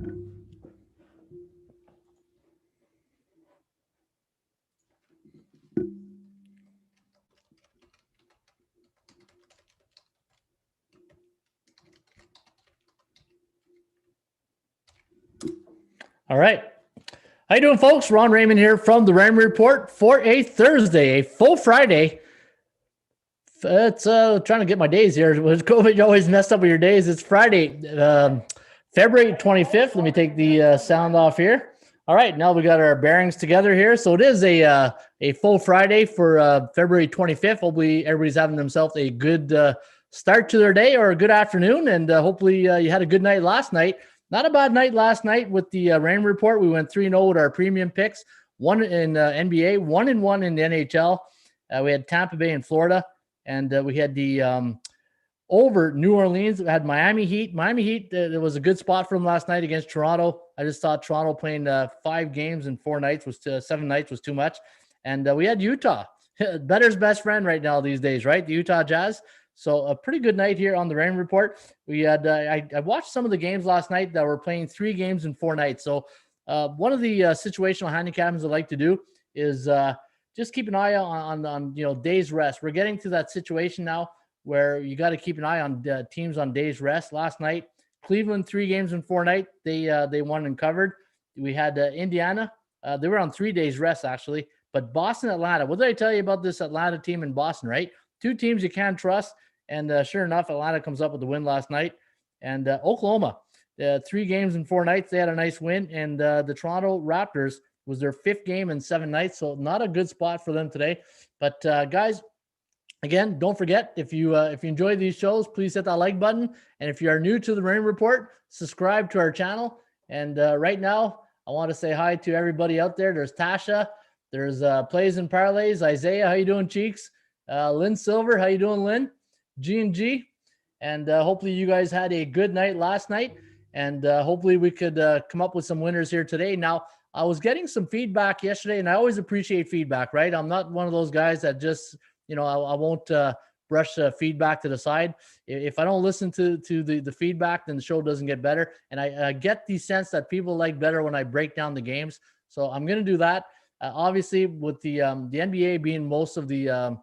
All right. How you doing, folks? Ron Raymond here from the Raymond Report for a Thursday, a full Friday. It's trying to get my days here. With COVID, you always messed up with your days. It's Friday, February 25th. Let me take the sound off here. All right, now we got our bearings together here. So it is a full Friday for February 25th. Hopefully everybody's having themselves a good start to their day or a good afternoon, and hopefully you had a good night last night. Not a bad night last night with the Rain Report. We went 3-0 with our premium picks, one in NBA, 1-1 in the NHL. We had Tampa Bay and Florida, and we had the over New Orleans. We had Miami Heat. Miami Heat, there was a good spot for them last night against Toronto. I just thought Toronto playing 5 games in 7 nights was too much. And we had Utah. Better's best friend right now these days, right? The Utah Jazz. So a pretty good night here on the Rain Report. We had I watched some of the games last night that were playing 3 games in 4 nights. So one of the situational handicaps I like to do is just keep an eye on days rest. We're getting to that situation now where you got to keep an eye on teams on days rest. Last night, Cleveland 3 games in 4 nights. They won and covered. We had Indiana. They were on 3 days rest actually. But Boston, Atlanta. What did I tell you about this Atlanta team in Boston? Right, 2 teams you can't trust. And sure enough, Atlanta comes up with the win last night. And Oklahoma, 3 games in 4 nights, they had a nice win. And the Toronto Raptors was their 5th game in 7 nights, so not a good spot for them today. But guys, again, don't forget, if you enjoy these shows, please hit that like button. And if you are new to the Rain Report, subscribe to our channel. And right now, I want to say hi to everybody out there. There's Tasha. There's Plays and Parlays. Isaiah, how you doing, Cheeks? Lynn Silver, how you doing, Lynn? G&G, and hopefully you guys had a good night last night, and hopefully we could come up with some winners here today. Now, I was getting some feedback yesterday, and I always appreciate feedback, right? I'm not one of those guys that just, I won't brush feedback to the side. If I don't listen to the feedback, then the show doesn't get better, and I get the sense that people like better when I break down the games, so I'm going to do that. Obviously, with the NBA being most of the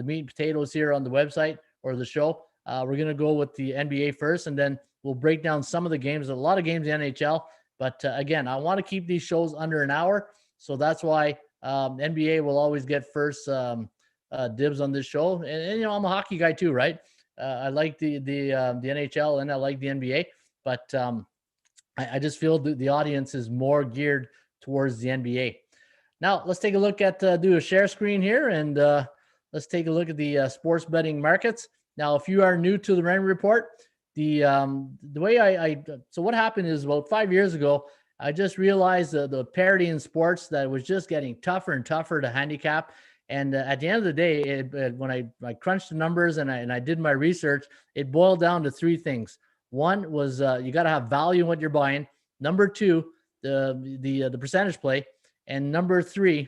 meat and potatoes here on the website, or the show, we're going to go with the NBA first, and then we'll break down some of the games, a lot of games in the NHL. But again, I want to keep these shows under an hour. So that's why NBA will always get first dibs on this show. And I'm a hockey guy too, right? I like the NHL and I like the NBA, but I just feel the audience is more geared towards the NBA. Now let's take a look at, do a share screen here, and let's take a look at the sports betting markets. Now, if you are new to the Rain Report, the way so what happened is about 5 years ago, I just realized the parity in sports that was just getting tougher and tougher to handicap. And at the end of the day, when I crunched the numbers and I did my research, it boiled down to 3 things. One was you got to have value in what you're buying. Number 2, the percentage play, and number 3.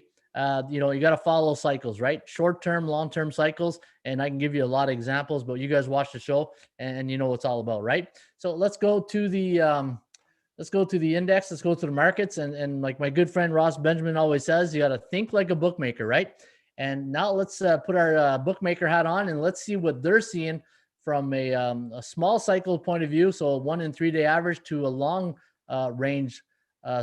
You got to follow cycles, right? Short-term, long-term cycles. And I can give you a lot of examples, but you guys watch the show and you know what it's all about, right? So let's go to the index. Let's go to the markets. And like my good friend Ross Benjamin always says, you got to think like a bookmaker, right? And now let's put our bookmaker hat on and let's see what they're seeing from a small cycle point of view. So a 1 and 3 day average to a long range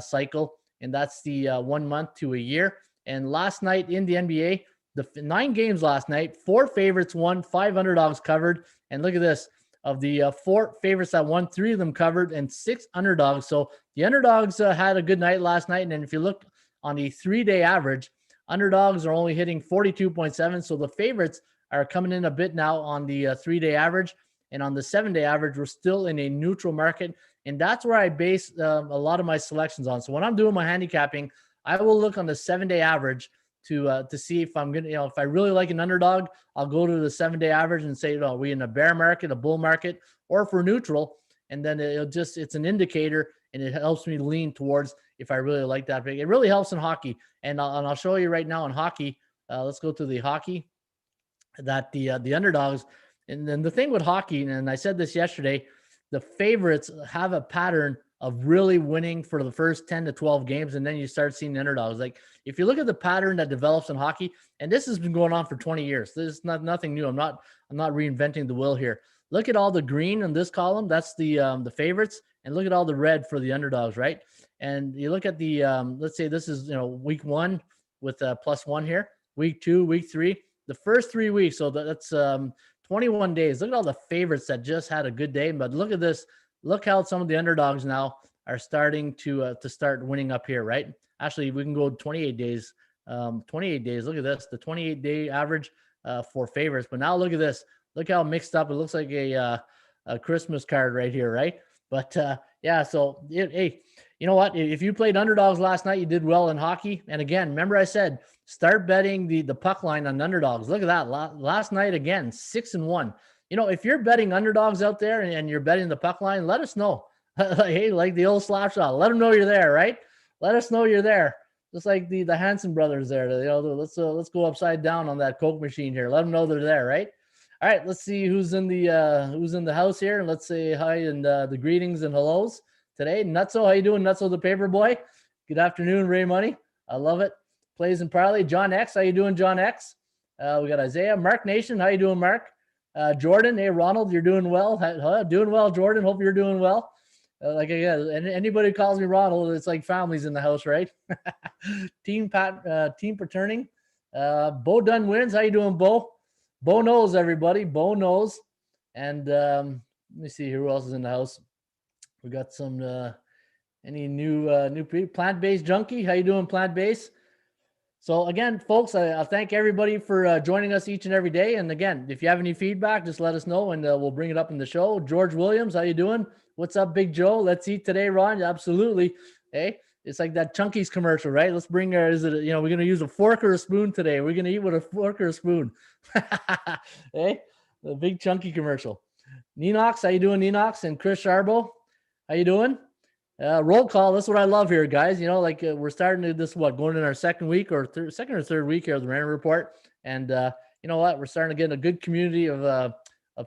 cycle. And that's the 1 month to a year. And last night in the NBA, the 9 games last night, 4 favorites won, 5 underdogs covered. And look at this. Of the 4 favorites that won, 3 of them covered and 6 underdogs. So the underdogs had a good night last night. And then if you look on the 3-day average, underdogs are only hitting 42.7. So the favorites are coming in a bit now on the 3-day average. And on the 7-day average, we're still in a neutral market. And that's where I base a lot of my selections on. So when I'm doing my handicapping, I will look on the 7-day average to see if I'm gonna, if I really like an underdog, I'll go to the 7-day average and say, are we in a bear market, a bull market, or if we're neutral, and then it's an indicator, and it helps me lean towards if I really like that pick. It really helps in hockey, and I'll show you right now in hockey. Let's go to the hockey that the underdogs, and then the thing with hockey, and I said this yesterday, the favorites have a pattern of really winning for the first 10 to 12 games, and then you start seeing the underdogs. Like if you look at the pattern that develops in hockey, and this has been going on for 20 years. This is nothing new. I'm not reinventing the wheel here. Look at all the green in this column. That's the favorites, and look at all the red for the underdogs, right? And you look at the let's say this is week 1 with +1 here, week 2, week 3, the first 3 weeks. So that's 21 days. Look at all the favorites that just had a good day. But look at this. Look how some of the underdogs now are starting to start winning up here, right? Actually, we can go 28 days. 28 days. Look at this, the 28-day average for favorites. But now look at this. Look how mixed up it looks, like a Christmas card right here, right? But yeah, so hey, you know what? If you played underdogs last night, you did well in hockey. And again, remember I said start betting the puck line on underdogs. Look at that. Last night again, 6-1. If you're betting underdogs out there and you're betting the puck line, let us know. Hey, like the old slap shot, let them know you're there, right? Let us know you're there. Just like the Hanson brothers there. Let's go upside down on that Coke machine here. Let them know they're there, right? All right, let's see who's in the house here. Let's say hi and the greetings and hellos today. Nutso, how you doing, Nutso the paper boy? Good afternoon, Ray Money. I love it. Plays and Parley. John X, how you doing, John X? We got Isaiah. Mark Nation, how you doing, Mark? Jordan, hey, Ronald, you're doing well. Doing well, Jordan. Hope you're doing well. Like again, anybody who calls me Ronald, it's like families in the house, right? Team paterning. Bo Dunn wins. How you doing, Bo? Bo knows, everybody. Bo knows. And let me see who else is in the house. We got some any new people. Plant-based junkie. How you doing, plant-based? So again, folks, I thank everybody for joining us each and every day. And again, if you have any feedback, just let us know and we'll bring it up in the show. George Williams, how you doing? What's up, Big Joe? Let's eat today, Ron. Absolutely. Hey, it's like that Chunky's commercial, right? Let's bring we're going to use a fork or a spoon today. We're going to eat with a fork or a spoon. Hey, the big Chunky commercial. Ninox, how you doing, Ninox? And Chris Sharbo, how you doing? Roll call. That's what I love here, guys. We're starting to going in our second or third week here of the Raymond Report. And you know what? We're starting to get a good community of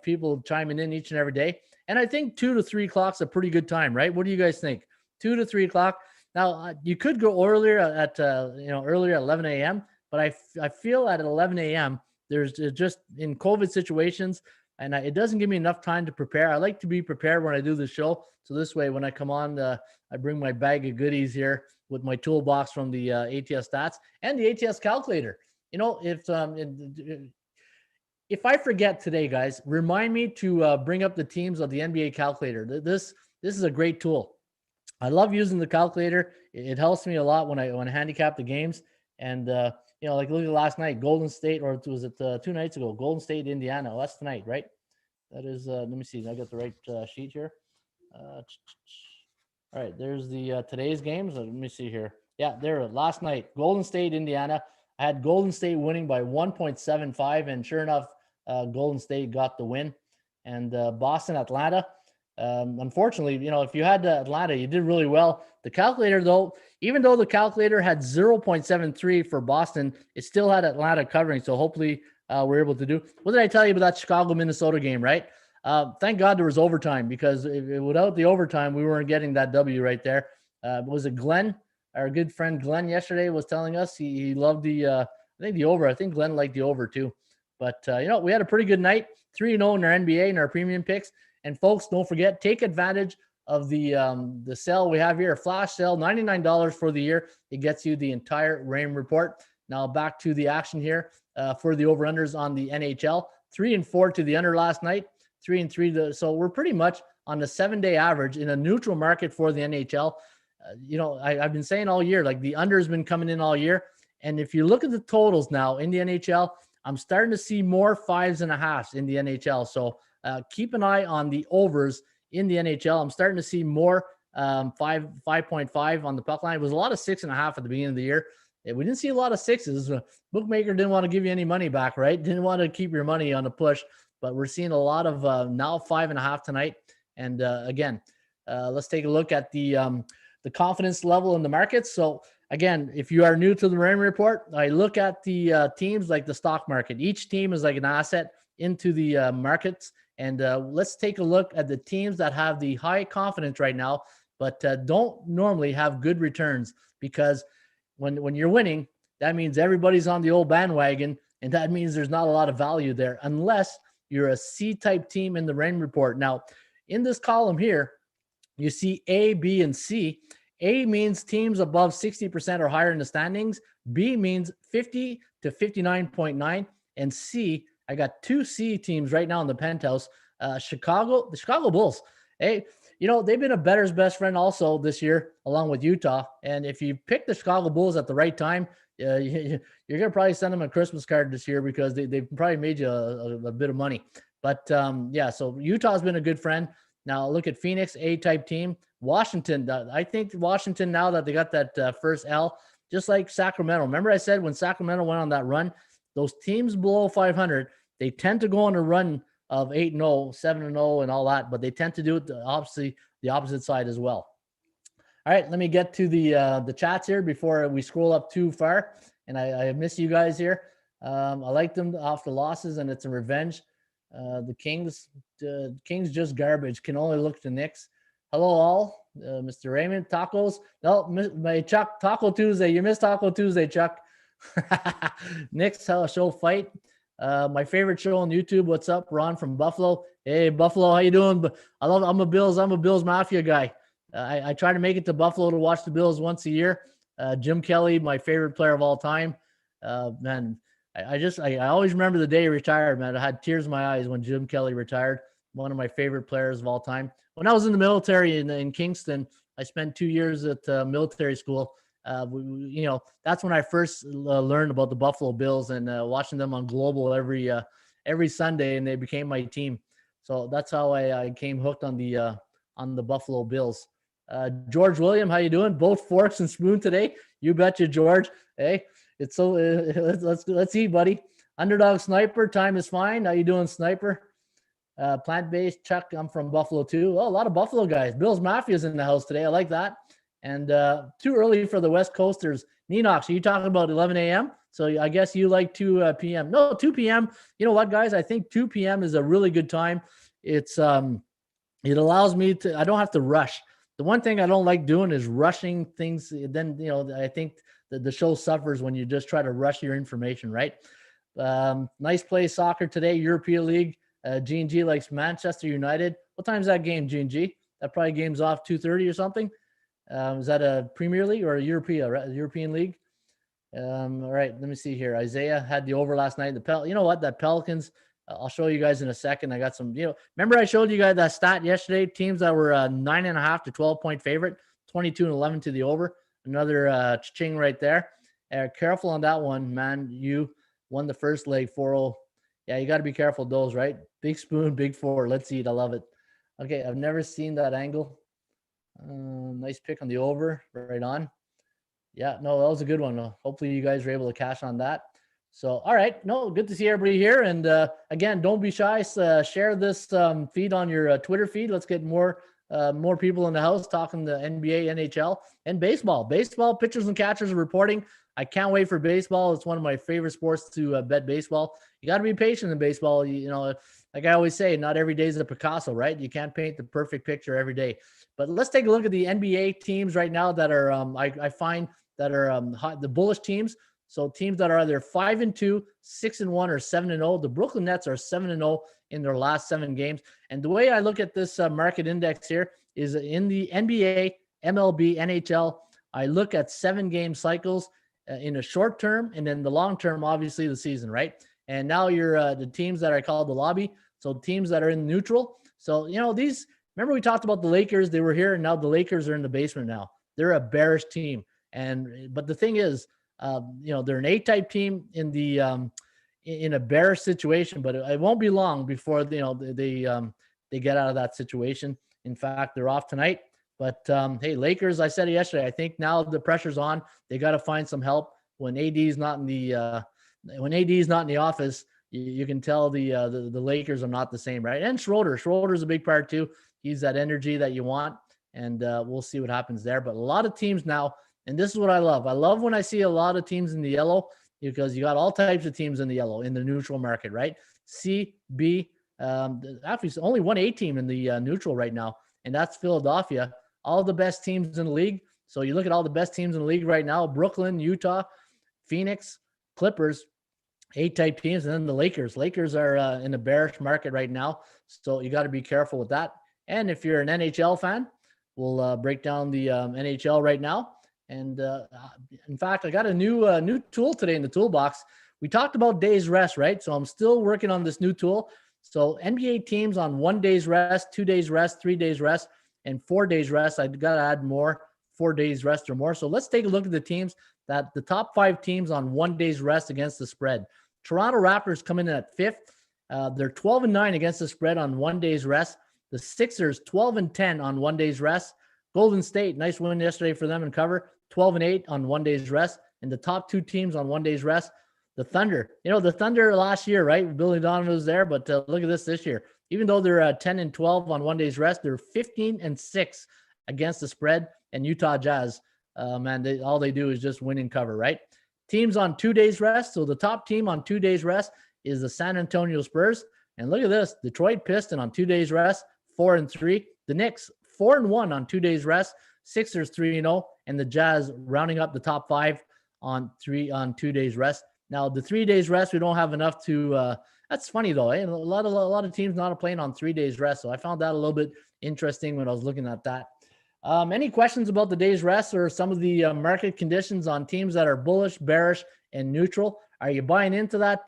people chiming in each and every day. And I think 2 to 3 o'clock is a pretty good time, right? What do you guys think? 2 to 3 o'clock. Now you could go earlier at 11 a.m. But I feel at 11 a.m. there's just in COVID situations, and it doesn't give me enough time to prepare. I like to be prepared when I do the show. So this way, when I come on, I bring my bag of goodies here with my toolbox from the ATS stats and the ATS calculator. If I forget today, guys, remind me to bring up the teams of the NBA calculator. This is a great tool. I love using the calculator. It helps me a lot when I handicap the games. And like look at last night, Golden State, or was it 2 nights ago? Golden State, Indiana. Oh, that's tonight, right? That is. Let me see. I got the right sheet here. All right, there's the today's games. Let me see here. Yeah, there last night, Golden State, Indiana. I had Golden State winning by 1.75, and sure enough, Golden State got the win. And Boston, Atlanta. Unfortunately, if you had Atlanta, you did really well. The calculator, though, even though the calculator had 0.73 for Boston, it still had Atlanta covering. So hopefully we're able to do. What did I tell you about that Chicago, Minnesota game, right? Thank God there was overtime, because without the overtime, we weren't getting that W right there. Was it Glenn, our good friend Glenn yesterday was telling us he loved the over. I think Glenn liked the over too. But we had a pretty good night, 3-0 in our NBA and our premium picks. And folks, don't forget, take advantage of the sale we have here, a flash sale, $99 for the year. It gets you the entire Raymond Report. Now back to the action here for the over-unders on the NHL. 3-4 to the under last night, 3-3. So we're pretty much on the 7-day average in a neutral market for the NHL. I've been saying all year, like the under has been coming in all year. And if you look at the totals now in the NHL, I'm starting to see more 5s and a halves in the NHL. So keep an eye on the overs in the NHL. I'm starting to see more 5.5 on the puck line. It was a lot of 6.5 at the beginning of the year. We didn't see a lot of 6s. Bookmaker didn't want to give you any money back, right? Didn't want to keep your money on the push. But we're seeing a lot of now 5.5 tonight. And again, let's take a look at the confidence level in the markets. So again, if you are new to the Raymond Report, I look at the teams like the stock market. Each team is like an asset into the markets. And let's take a look at the teams that have the high confidence right now but don't normally have good returns, because when you're winning, that means everybody's on the old bandwagon, and that means there's not a lot of value there unless you're a C-type team in the Rain report. Now, in this column here, you see A, B, and C. A means teams above 60% or higher in the standings. B means 50 to 59.9. And C, I got 2 C teams right now in the penthouse. The Chicago Bulls. Hey, they've been a bettor's best friend also this year, along with Utah. And if you pick the Chicago Bulls at the right time, you're going to probably send them a Christmas card this year, because they've probably made you a bit of money. But so Utah's been a good friend. Now look at Phoenix, A-type team. Washington, I think Washington, now that they got that first L, just like Sacramento. Remember I said when Sacramento went on that run, those teams below 500, they tend to go on a run of 8-0, 7-0, and all that, but they tend to do it obviously the opposite side as well. All right, let me get to the chats here before we scroll up too far. And I miss you guys here. I like them off the losses, and it's a revenge. The Kings just garbage. Can only look to Knicks. Hello all, Mr. Raymond. Tacos. No, my Chuck. Taco Tuesday. You missed Taco Tuesday, Chuck. Knicks show fight. My favorite show on YouTube. What's up, Ron from Buffalo? Hey, Buffalo, how you doing? I'm a Bills Mafia guy. I try to make it to Buffalo to watch the Bills once a year. Jim Kelly, my favorite player of all time. Man, I always remember the day he retired, man. I had tears in my eyes when Jim Kelly retired. One of my favorite players of all time. When I was in the military in Kingston, I spent 2 years at military school. That's when I first learned about the Buffalo Bills, and watching them on Global every Sunday, and they became my team. So that's how I came hooked on the Buffalo Bills. George William, how you doing? Both forks and spoon today. You betcha, George. Hey, it's so let's eat, buddy. Underdog Sniper, time is fine. How you doing, Sniper? Plant-based Chuck, I'm from Buffalo too. Oh, a lot of Buffalo guys. Bills Mafia's in the house today. I like that. And too early for the West Coasters. Ninox, are you talking about 11 a.m.? So I guess you like 2 p.m. No, 2 p.m. You know what, guys? I think 2 p.m. is a really good time. It's it allows me to, I don't have to rush. The one thing I don't like doing is rushing things. Then, I think that the show suffers when you just try to rush your information, right? Nice play soccer today, European League. G&G likes Manchester United. What time is that game, G&G? That probably game's off 2:30 or something. Is that a Premier League or a European League? All right, let me see here. Isaiah had the over last night. You know what? That Pelicans, I'll show you guys in a second. I got some, remember I showed you guys that stat yesterday, teams that were 9.5 to 12-point favorite, 22-11 to the over. Another ching right there. Careful on that one, man. You won the first leg 4-0. Yeah, you got to be careful of those, right? Big spoon, big four. Let's eat. I love it. Okay, I've never seen that angle. Nice pick on the over. Right on. Yeah, no, that was a good one. Hopefully you guys were able to cash on that. So, all right. No, good to see everybody here. And again, don't be shy. Share this feed on your Twitter feed. Let's get more people in the house talking the NBA, NHL, and baseball. Baseball pitchers and catchers are reporting. I can't wait for baseball. It's one of my favorite sports to bet baseball. You got to be patient in baseball. Like I always say, not every day is a Picasso, right? You can't paint the perfect picture every day. But let's take a look at the NBA teams right now that are, I find that are the bullish teams. So teams that are either 5-2, 6-1, or 7-0. The Brooklyn Nets are 7-0 in their last 7 games. And the way I look at this market index here is in the NBA, MLB, NHL. I look at 7-game cycles in a short term, and then the long term, obviously the season, right? And now you're the teams that I call the lobby. So teams that are in neutral. So, these, remember we talked about the Lakers, they were here, and now the Lakers are in the basement now. They're a bearish team. But the thing is, they're an A-type team in the in a bearish situation, but it won't be long before they get out of that situation. In fact, they're off tonight. But hey, Lakers, I said it yesterday. I think now the pressure's on. They got to find some help when AD's not in the office. You can tell the Lakers are not the same, right? And Schroeder's a big part too. He's that energy that you want, and we'll see what happens there. But a lot of teams now. And this is what I love. I love when I see a lot of teams in the yellow, because you got all types of teams in the yellow in the neutral market, right? C, B, actually only one A team in the neutral right now, and that's Philadelphia. all the best teams in the league. So you look at all the best teams in the league right now: Brooklyn, Utah, Phoenix, Clippers, A-type teams, and then the Lakers. Lakers are in a bearish market right now, so you got to be careful with that. And if you're an NHL fan, we'll break down the NHL right now. And in fact, I got a new tool today in the toolbox. We talked about days rest, right? So I'm still working on this new tool. So NBA teams on 1 day's rest, 2 days rest, 3 days rest, and 4 days rest. I got to add more 4 days rest or more. So let's take a look at the teams that the top 5 teams on 1 day's rest against the spread. Toronto Raptors come in at 5th. They're 12-9 against the spread on 1 day's rest. The Sixers 12-10 on 1 day's rest. Golden State, nice win yesterday for them in cover, 12-8 on 1 day's rest. And the top 2 teams on 1 day's rest, the Thunder. The Thunder last year, right? Billy Donovan was there, but look at this year. Even though they're 10-12 on 1 day's rest, they're 15-6 against the spread. And Utah Jazz, man, all they do is just win and cover, right? Teams on 2 days rest. So the top team on 2 days rest is the San Antonio Spurs. And look at this, Detroit Pistons on 2 days rest, 4-3. The Knicks 4-1 on 2 days rest, Sixers 3-0, and the Jazz rounding up the top 5 on 2 days rest. Now the 3 days rest, we don't have enough to. That's funny though. A lot of teams not playing on 3 days rest, so I found that a little bit interesting when I was looking at that. Any questions about the days rest or some of the market conditions on teams that are bullish, bearish, and neutral? Are you buying into that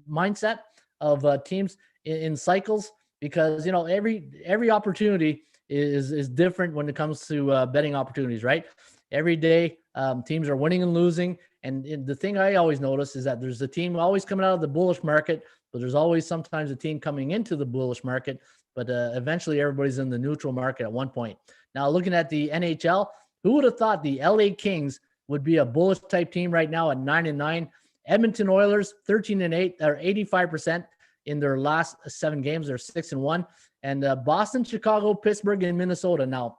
mindset of teams in cycles? Because every opportunity is different when it comes to betting opportunities, right? Every day teams are winning and losing, and the thing I always notice is that there's a team always coming out of the bullish market, but there's always sometimes a team coming into the bullish market, but eventually everybody's in the neutral market at one point. Now looking at the NHL, who would have thought the LA Kings would be a bullish type team right now at 9-9? Edmonton Oilers 13-8, or 85% in their last 7 games. They're 6-1. And Boston, Chicago, Pittsburgh, and Minnesota. Now,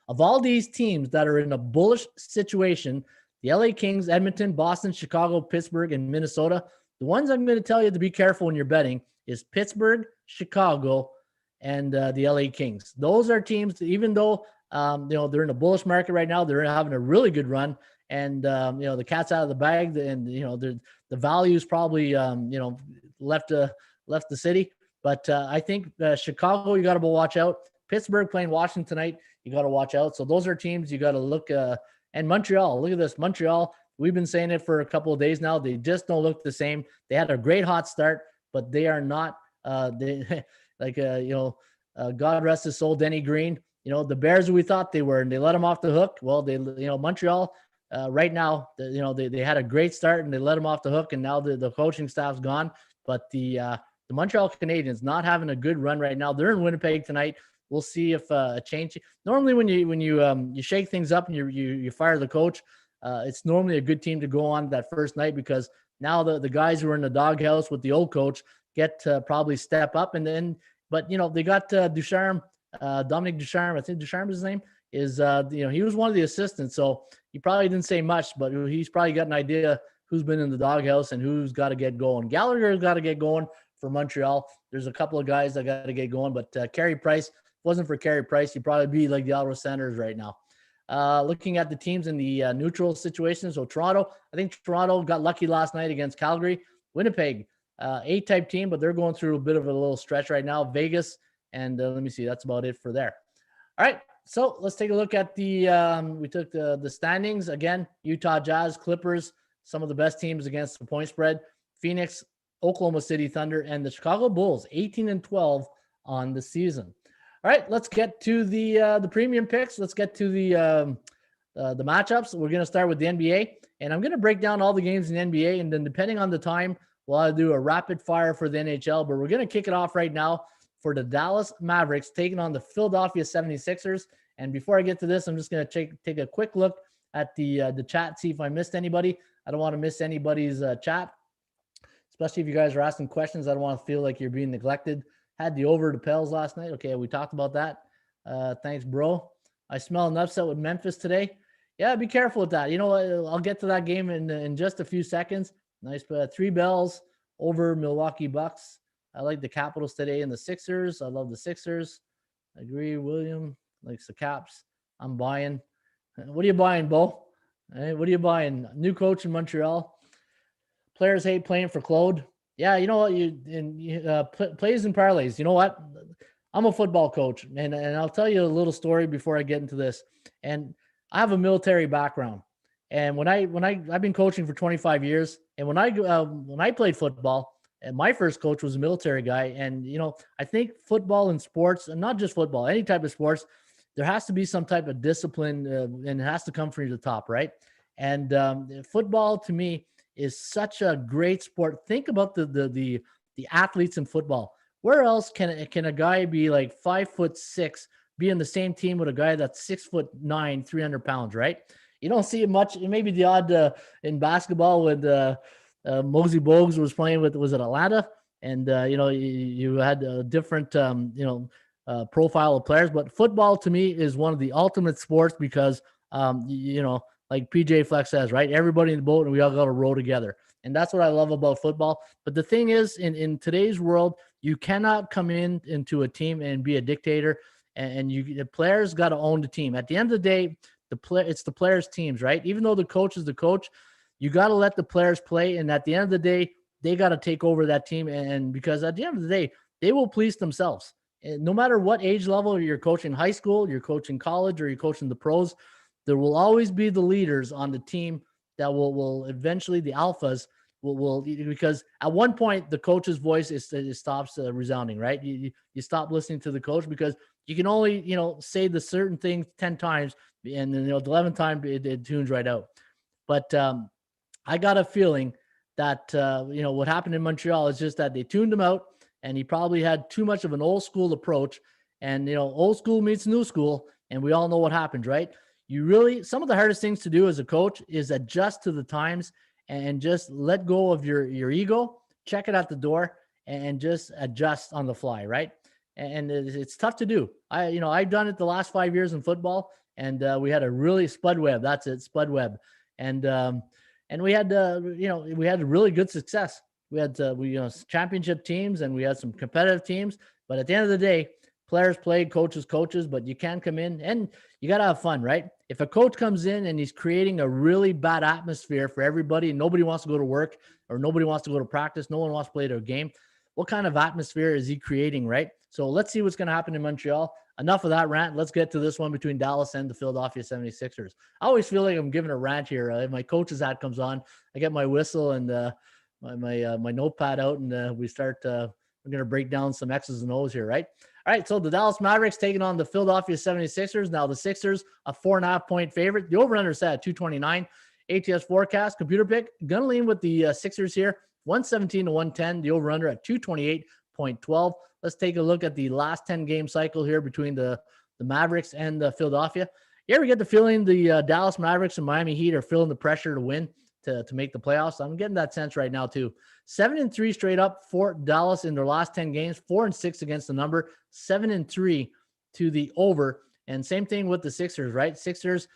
of all these teams that are in a bullish situation, the LA Kings, Edmonton, Boston, Chicago, Pittsburgh, and Minnesota, the ones I'm going to tell you to be careful when you're betting is Pittsburgh, Chicago, and the LA Kings. Those are teams, even though they're in a bullish market right now, they're having a really good run, and the cat's out of the bag, and the value is probably left the city. But I think Chicago, you got to watch out. Pittsburgh playing Washington tonight, you got to watch out. So those are teams you got to look. And Montreal, look at this. Montreal, we've been saying it for a couple of days now. They just don't look the same. They had a great hot start, but they are not. God rest his soul, Denny Green. The Bears we thought they were, and they let them off the hook. Well, Montreal right now, they had a great start and they let them off the hook, and now the coaching staff's gone. But the Montreal Canadiens not having a good run right now. They're in Winnipeg tonight. We'll see if a change. Normally, when you shake things up and you fire the coach, it's normally a good team to go on that first night, because now the guys who are in the doghouse with the old coach get to probably step up. But they got Ducharme, Dominic Ducharme. I think Ducharme is his name. He was one of the assistants, so he probably didn't say much, but he's probably got an idea who's been in the doghouse and who's got to get going. Gallagher's got to get going for Montreal. There's a couple of guys that got to get going, but Carey Price, wasn't for Carey Price, he'd probably be like the Ottawa Senators right now. Looking at the teams in the neutral situation, so Toronto, I think Toronto got lucky last night against Calgary. Winnipeg, A-type team, but they're going through a bit of a little stretch right now. Vegas, and let me see, that's about it for there. All right, so let's take a look at we took the standings. Again, Utah Jazz, Clippers, some of the best teams against the point spread. Phoenix, Oklahoma City Thunder, and the Chicago Bulls, 18-12 on the season. All right, let's get to the premium picks. Let's get to the matchups. We're going to start with the NBA, and I'm going to break down all the games in the NBA, and then depending on the time, we'll do a rapid fire for the NHL. But we're going to kick it off right now for the Dallas Mavericks taking on the Philadelphia 76ers. And before I get to this, I'm just going to take a quick look at the chat, see if I missed anybody. I don't want to miss anybody's chat, especially if you guys are asking questions. I don't want to feel like you're being neglected. Had the over the Pels last night. Okay, we talked about that. Thanks, bro. I smell an upset with Memphis today. Yeah, be careful with that. I'll get to that game in just a few seconds. Nice 3 bells over Milwaukee Bucks. I like the Capitals today and the Sixers. I love the Sixers. I agree, William. likes the Caps. I'm buying. What are you buying, Bo? Hey, what are you buying? New coach in Montreal. Players hate playing for Claude. Yeah, you know what? Plays and parlays. You know what? I'm a football coach, and I'll tell you a little story before I get into this. And I have a military background, and I've been coaching for 25 years, and when I played football, and my first coach was a military guy, and I think football and sports, and not just football, any type of sports, there has to be some type of discipline, and it has to come from the top, right? And football to me is such a great sport. Think about the athletes in football. Where else can a guy be like 5'6", be in the same team with a guy that's 6'9", 300 pounds, right? You don't see it much. Maybe the odd in basketball with Mosey Bogues was playing with, was it Atlanta? And you had a different profile of players. But football to me is one of the ultimate sports because like PJ Flex says, right? Everybody in the boat and we all got to row together. And that's what I love about football. But the thing is, in today's world, you cannot come into a team and be a dictator. And the players got to own the team. At the end of the day, it's the players' teams, right? Even though the coach is the coach, you got to let the players play. And at the end of the day, they got to take over that team. And because at the end of the day, they will police themselves. And no matter what age level you're coaching, high school, you're coaching college, or you're coaching the pros, there will always be the leaders on the team that will eventually, the alphas will because at one point the coach's voice stops resounding, right? You stop listening to the coach because you can only say the certain thing 10 times, and then the 11th time it tunes right out. But I got a feeling that what happened in Montreal is just that they tuned him out, and he probably had too much of an old school approach. And old school meets new school, and we all know what happens, right? Some of the hardest things to do as a coach is adjust to the times and just let go of your ego, check it at the door, and just adjust on the fly, right? And it's tough to do. I've done it the last 5 years in football, and we had a really Spud Webb. That's it, Spud Webb. And we had really good success. We had championship teams, and we had some competitive teams. But at the end of the day, players played, coaches, but you can come in and you got to have fun, right? If a coach comes in and he's creating a really bad atmosphere for everybody and nobody wants to go to work or nobody wants to go to practice, no one wants to play their game, what kind of atmosphere is he creating, right? So let's see what's going to happen in Montreal. Enough of that rant. Let's get to this one between Dallas and the Philadelphia 76ers. I always feel like I'm giving a rant here. My coach's hat comes on. I get my whistle and my notepad out, and we start we're going to break down some X's and O's here, right? All right, so the Dallas Mavericks taking on the Philadelphia 76ers. Now the Sixers, a 4.5-point favorite. The over-under set at 229. ATS forecast, computer pick. Going to lean with the Sixers here, 117 to 110. The over-under at 228.12. Let's take a look at the last 10-game cycle here between the Mavericks and the Philadelphia. You ever get the feeling the Dallas Mavericks and Miami Heat are feeling the pressure to win, to make the playoffs? I'm getting that sense right now too. 7-3 straight up for Dallas in their last 10 games, 4-6 against the number, 7-3 to the over. And same thing with the Sixers, right? Sixers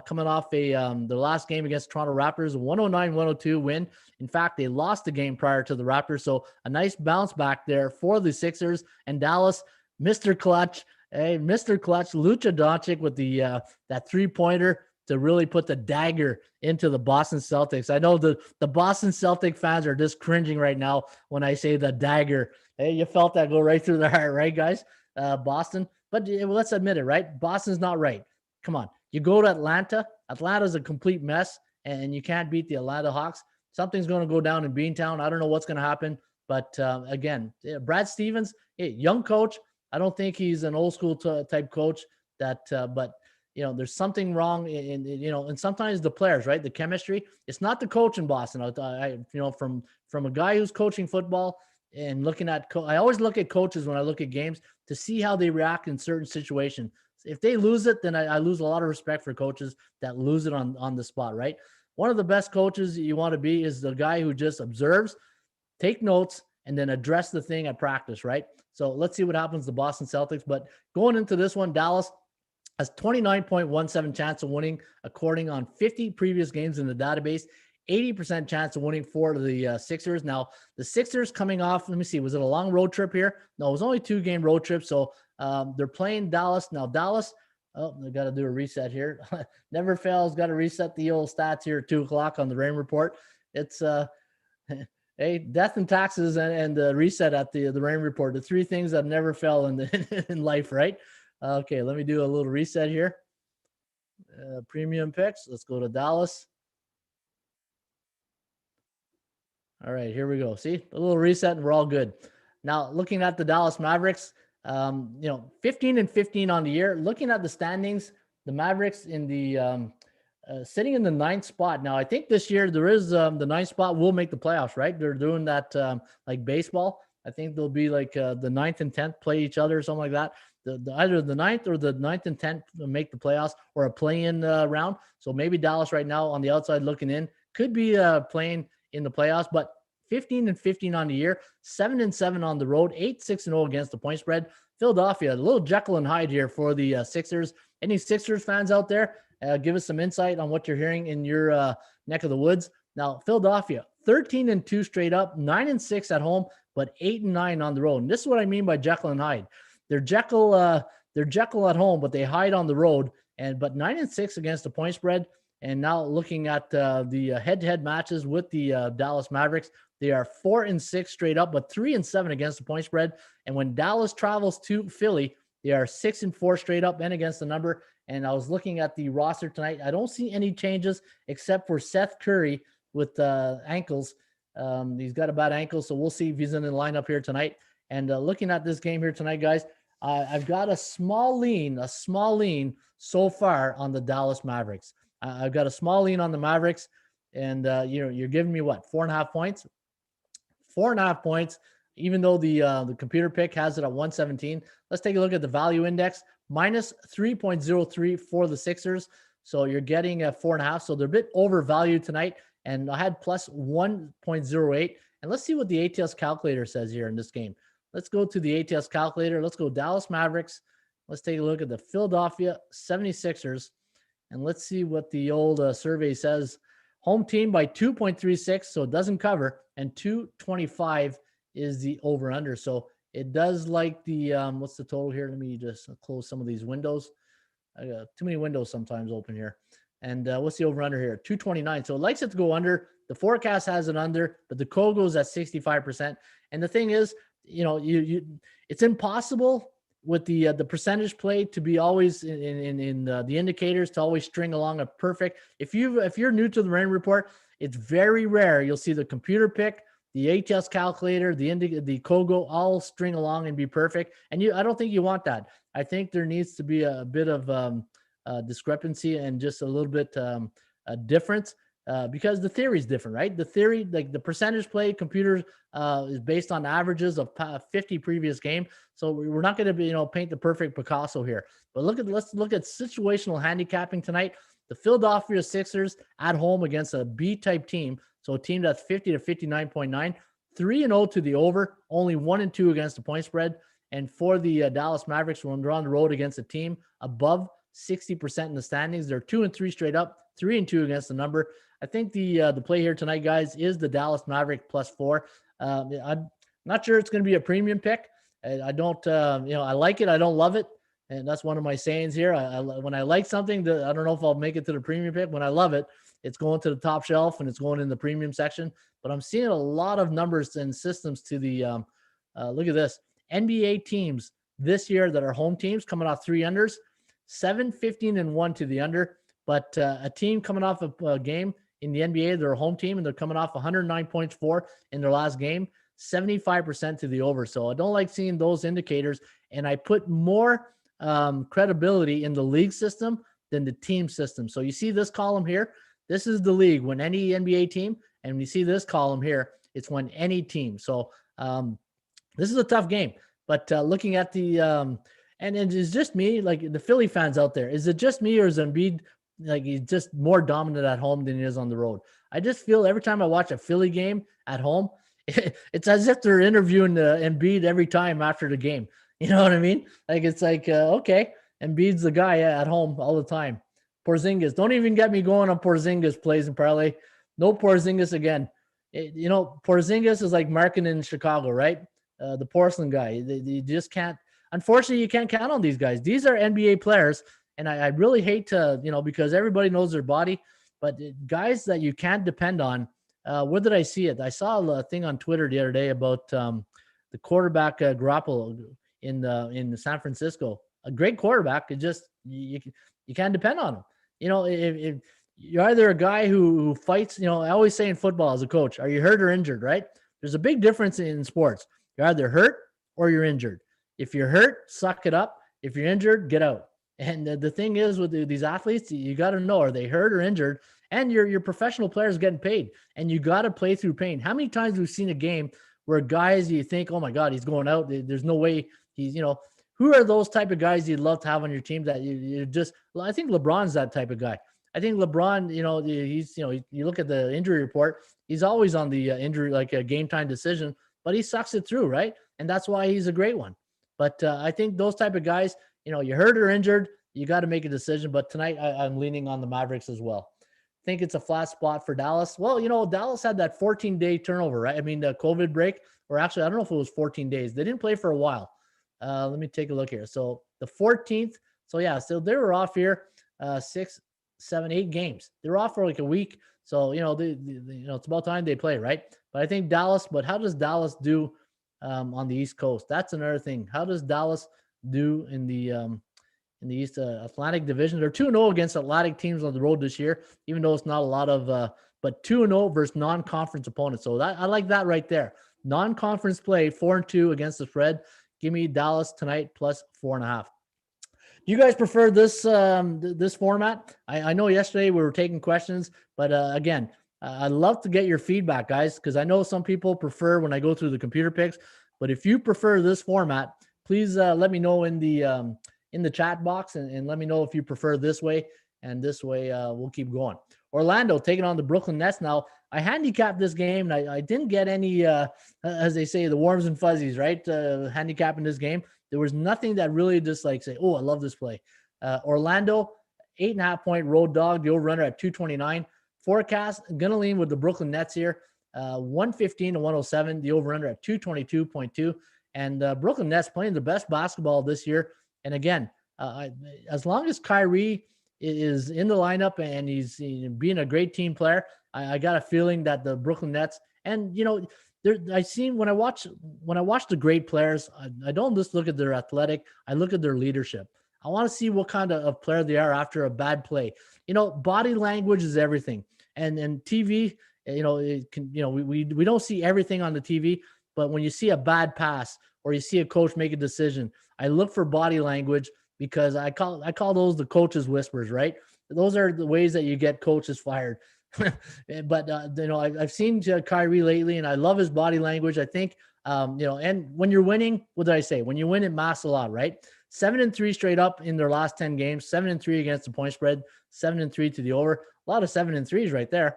coming off their last game against Toronto Raptors, a 109-102 win. In fact, they lost the game prior to the Raptors. So a nice bounce back there for the Sixers. And Dallas, Mr. Clutch, Mr. Clutch, Luka Doncic with the that three-pointer to really put the dagger into the Boston Celtics. I know the Boston Celtic fans are just cringing right now when I say the dagger. Hey, you felt that go right through the heart, right, guys? Boston. But let's admit it, right? Boston's not right. Come on. You go to Atlanta. Atlanta's a complete mess, and you can't beat the Atlanta Hawks. Something's going to go down in Beantown. I don't know what's going to happen. But, again, Brad Stevens, young coach. I don't think he's an old school type coach but there's something wrong and sometimes the players, right? The chemistry, it's not the coach in Boston. From a guy who's coaching football and looking at, I always look at coaches when I look at games to see how they react in certain situations. If they lose it, then I lose a lot of respect for coaches that lose it on the spot, right? One of the best coaches you want to be is the guy who just observes, take notes, and then address the thing at practice, right? So let's see what happens to Boston Celtics. But going into this one, Dallas has 29.17 chance of winning, according on 50 previous games in the database, 80% chance of winning for the Sixers. Now, the Sixers coming off, let me see, was it a long road trip here? No, it was only 2-game road trip. So they're playing Dallas. Now, Dallas, Oh, I got to do a reset here. Never fails. Got to reset the old stats here at 2 o'clock on the rain report. It's hey, death and taxes and reset at the rain report. The three things that never fail in life, right? Okay, let me do a little reset here. Premium picks. Let's go to Dallas. All right, here we go. See, a little reset and we're all good. Now, looking at the Dallas Mavericks, 15-15 on the year. Looking at the standings, the Mavericks in the sitting in the 9th spot. Now, I think this year there is the 9th spot will make the playoffs, right? They're doing that like baseball. I think they'll be like the 9th and 10th play each other or something like that. Either the 9th or the 9th and 10th make the playoffs or a play-in round. So maybe Dallas right now on the outside looking in could be playing in the playoffs, but 15-15 on the year, 7-7 on the road, 8-6-0 against the point spread. Philadelphia, a little Jekyll and Hyde here for the Sixers. Any Sixers fans out there? Give us some insight on what you're hearing in your neck of the woods. Now, Philadelphia, 13-2 straight up, 9-6 at home, but 8-9 on the road. And this is what I mean by Jekyll and Hyde. They're Jekyll at home, but they hide on the road. But 9-6 against the point spread. And now looking at the head-to-head matches with the Dallas Mavericks, they are 4-6 straight up, but 3-7 against the point spread. And when Dallas travels to Philly, they are 6-4 straight up and against the number. And I was looking at the roster tonight. I don't see any changes except for Seth Curry with ankles. He's got a bad ankle, so we'll see if he's in the lineup here tonight. And looking at this game here tonight, guys, I've got a small lean so far on the Dallas Mavericks. I've got a small lean on the Mavericks, and you're giving me what, 4.5 points? 4.5 points, even though the computer pick has it at 117. Let's take a look at the value index, minus 3.03 for the Sixers. So you're getting a 4.5. So they're a bit overvalued tonight, and I had plus 1.08. And let's see what the ATS calculator says here in this game. Let's go to the ATS calculator. Let's go Dallas Mavericks. Let's take a look at the Philadelphia 76ers. And let's see what the old survey says. Home team by 2.36, so it doesn't cover. And 225 is the over-under. So it does like the, what's the total here? Let me just close some of these windows. I got too many windows sometimes open here. And what's the over-under here? 229. So it likes it to go under. The forecast has it under, but the code goes at 65%. And the thing is, it's impossible with the percentage play to be always in the indicators to always string along a perfect. If you're new to the rain report, it's very rare you'll see the computer pick, the ATS calculator, the Kogo all string along and be perfect. And I don't think you want that. I think there needs to be a bit of discrepancy and just a little bit a difference. Because the theory is different, right? The theory, like the percentage play computers is based on averages of 50 previous game. So we're not going to be, paint the perfect Picasso here. But let's look at situational handicapping tonight. The Philadelphia Sixers at home against a B-type team. So a team that's 50 to 59.9, 3-0 to the over, only 1-2 against the point spread. And for the Dallas Mavericks, when they're on the road against a team above 60% in the standings, they're 2-3 straight up, 3-2 against the number. I think the play here tonight, guys, is the Dallas Maverick +4. I'm not sure it's going to be a premium pick. I don't, I like it. I don't love it. And that's one of my sayings here. When I like something, I don't know if I'll make it to the premium pick. When I love it, it's going to the top shelf and it's going in the premium section. But I'm seeing a lot of numbers and systems to the, look at this. NBA teams this year that are home teams coming off 3 unders, 7-15-1 to the under. But a team coming off a game in the NBA, they're a home team, and they're coming off 109 points for in their last game, 75% to the over. So I don't like seeing those indicators, and I put more credibility in the league system than the team system. So you see this column here, this is the league when any NBA team, and when you see this column here, it's when any team. So this is a tough game, but looking at the and it's just me, like the Philly fans out there, is it just me or is Embiid like he's just more dominant at home than he is on the road? I just feel every time I watch a Philly game at home, it's as if they're interviewing Embiid every time after the game. You know what I mean? Like it's like, okay, Embiid's the guy at home all the time. Porzingis, don't even get me going on Porzingis plays in parlay. No Porzingis again. Porzingis is like Markin in Chicago, right? The porcelain guy. You just can't. Unfortunately, you can't count on these guys. These are NBA players. And I really hate to, because everybody knows their body, but guys that you can't depend on, where did I see it? I saw a thing on Twitter the other day about the quarterback Garoppolo in San Francisco. A great quarterback. It just you can't depend on him. If you're either a guy who fights, I always say in football as a coach, are you hurt or injured, right? There's a big difference in sports. You're either hurt or you're injured. If you're hurt, suck it up. If you're injured, get out. And the thing is with these athletes, you got to know, are they hurt or injured? And your professional players getting paid, and you got to play through pain. How many times we've seen a game where guys, you think, oh my God, he's going out. There's no way he's, who are those type of guys you'd love to have on your team that you just, I think LeBron's that type of guy. I think LeBron, he's, you look at the injury report, he's always on the injury, like a game time decision, but he sucks it through, right? And that's why he's a great one. But I think those type of guys, you're hurt or injured, you got to make a decision. But tonight I'm leaning on the Mavericks as well. Think it's a flat spot for Dallas. Well, Dallas had that 14-day turnover, right? I mean, the COVID break, or actually, I don't know if it was 14 days. They didn't play for a while. Let me take a look here. So the 14th. So yeah, so they were off here 6, 7, 8 games. They were off for like a week. So, it's about time they play, right? But I think Dallas, but how does Dallas do on the East Coast? That's another thing. How does Dallas do in the East Atlantic Division? They're 2-0 against Atlantic teams on the road this year, even though it's not a lot of, but 2-0 versus non-conference opponents. So I like that right there. Non-conference play, 4-2 against the spread. Give me Dallas tonight plus 4.5. Do you guys prefer this this format? I know yesterday we were taking questions, but again, I'd love to get your feedback, guys, because I know some people prefer when I go through the computer picks. But if you prefer this format, please let me know in the chat box and let me know if you prefer this way. And this way, we'll keep going. Orlando taking on the Brooklyn Nets. Now, I handicapped this game, and I didn't get any, as they say, the warms and fuzzies, right? Handicapping this game. There was nothing that really just like say, oh, I love this play. Orlando, 8.5-point road dog, the over-runner at 229. Forecast, going to lean with the Brooklyn Nets here, 115 to 107, the over-under at 222.2. And Brooklyn Nets playing the best basketball this year. And again, as long as Kyrie is in the lineup and he's being a great team player, I got a feeling that the Brooklyn Nets, and I seen when I watch the great players, I don't just look at their athletic, I look at their leadership. I want to see what kind of player they are after a bad play. Body language is everything, and TV, it can, we don't see everything on the TV, but when you see a bad pass or you see a coach make a decision, I look for body language, because I call those the coach's whispers, right? Those are the ways that you get coaches fired. But I've seen Kyrie lately, and I love his body language. I think and when you're winning, what did I say? When you win, it masks a lot, right? 7-3 straight up in their last 10 games. 7-3 against the point spread. 7-3 to the over. A lot of 7-3s right there.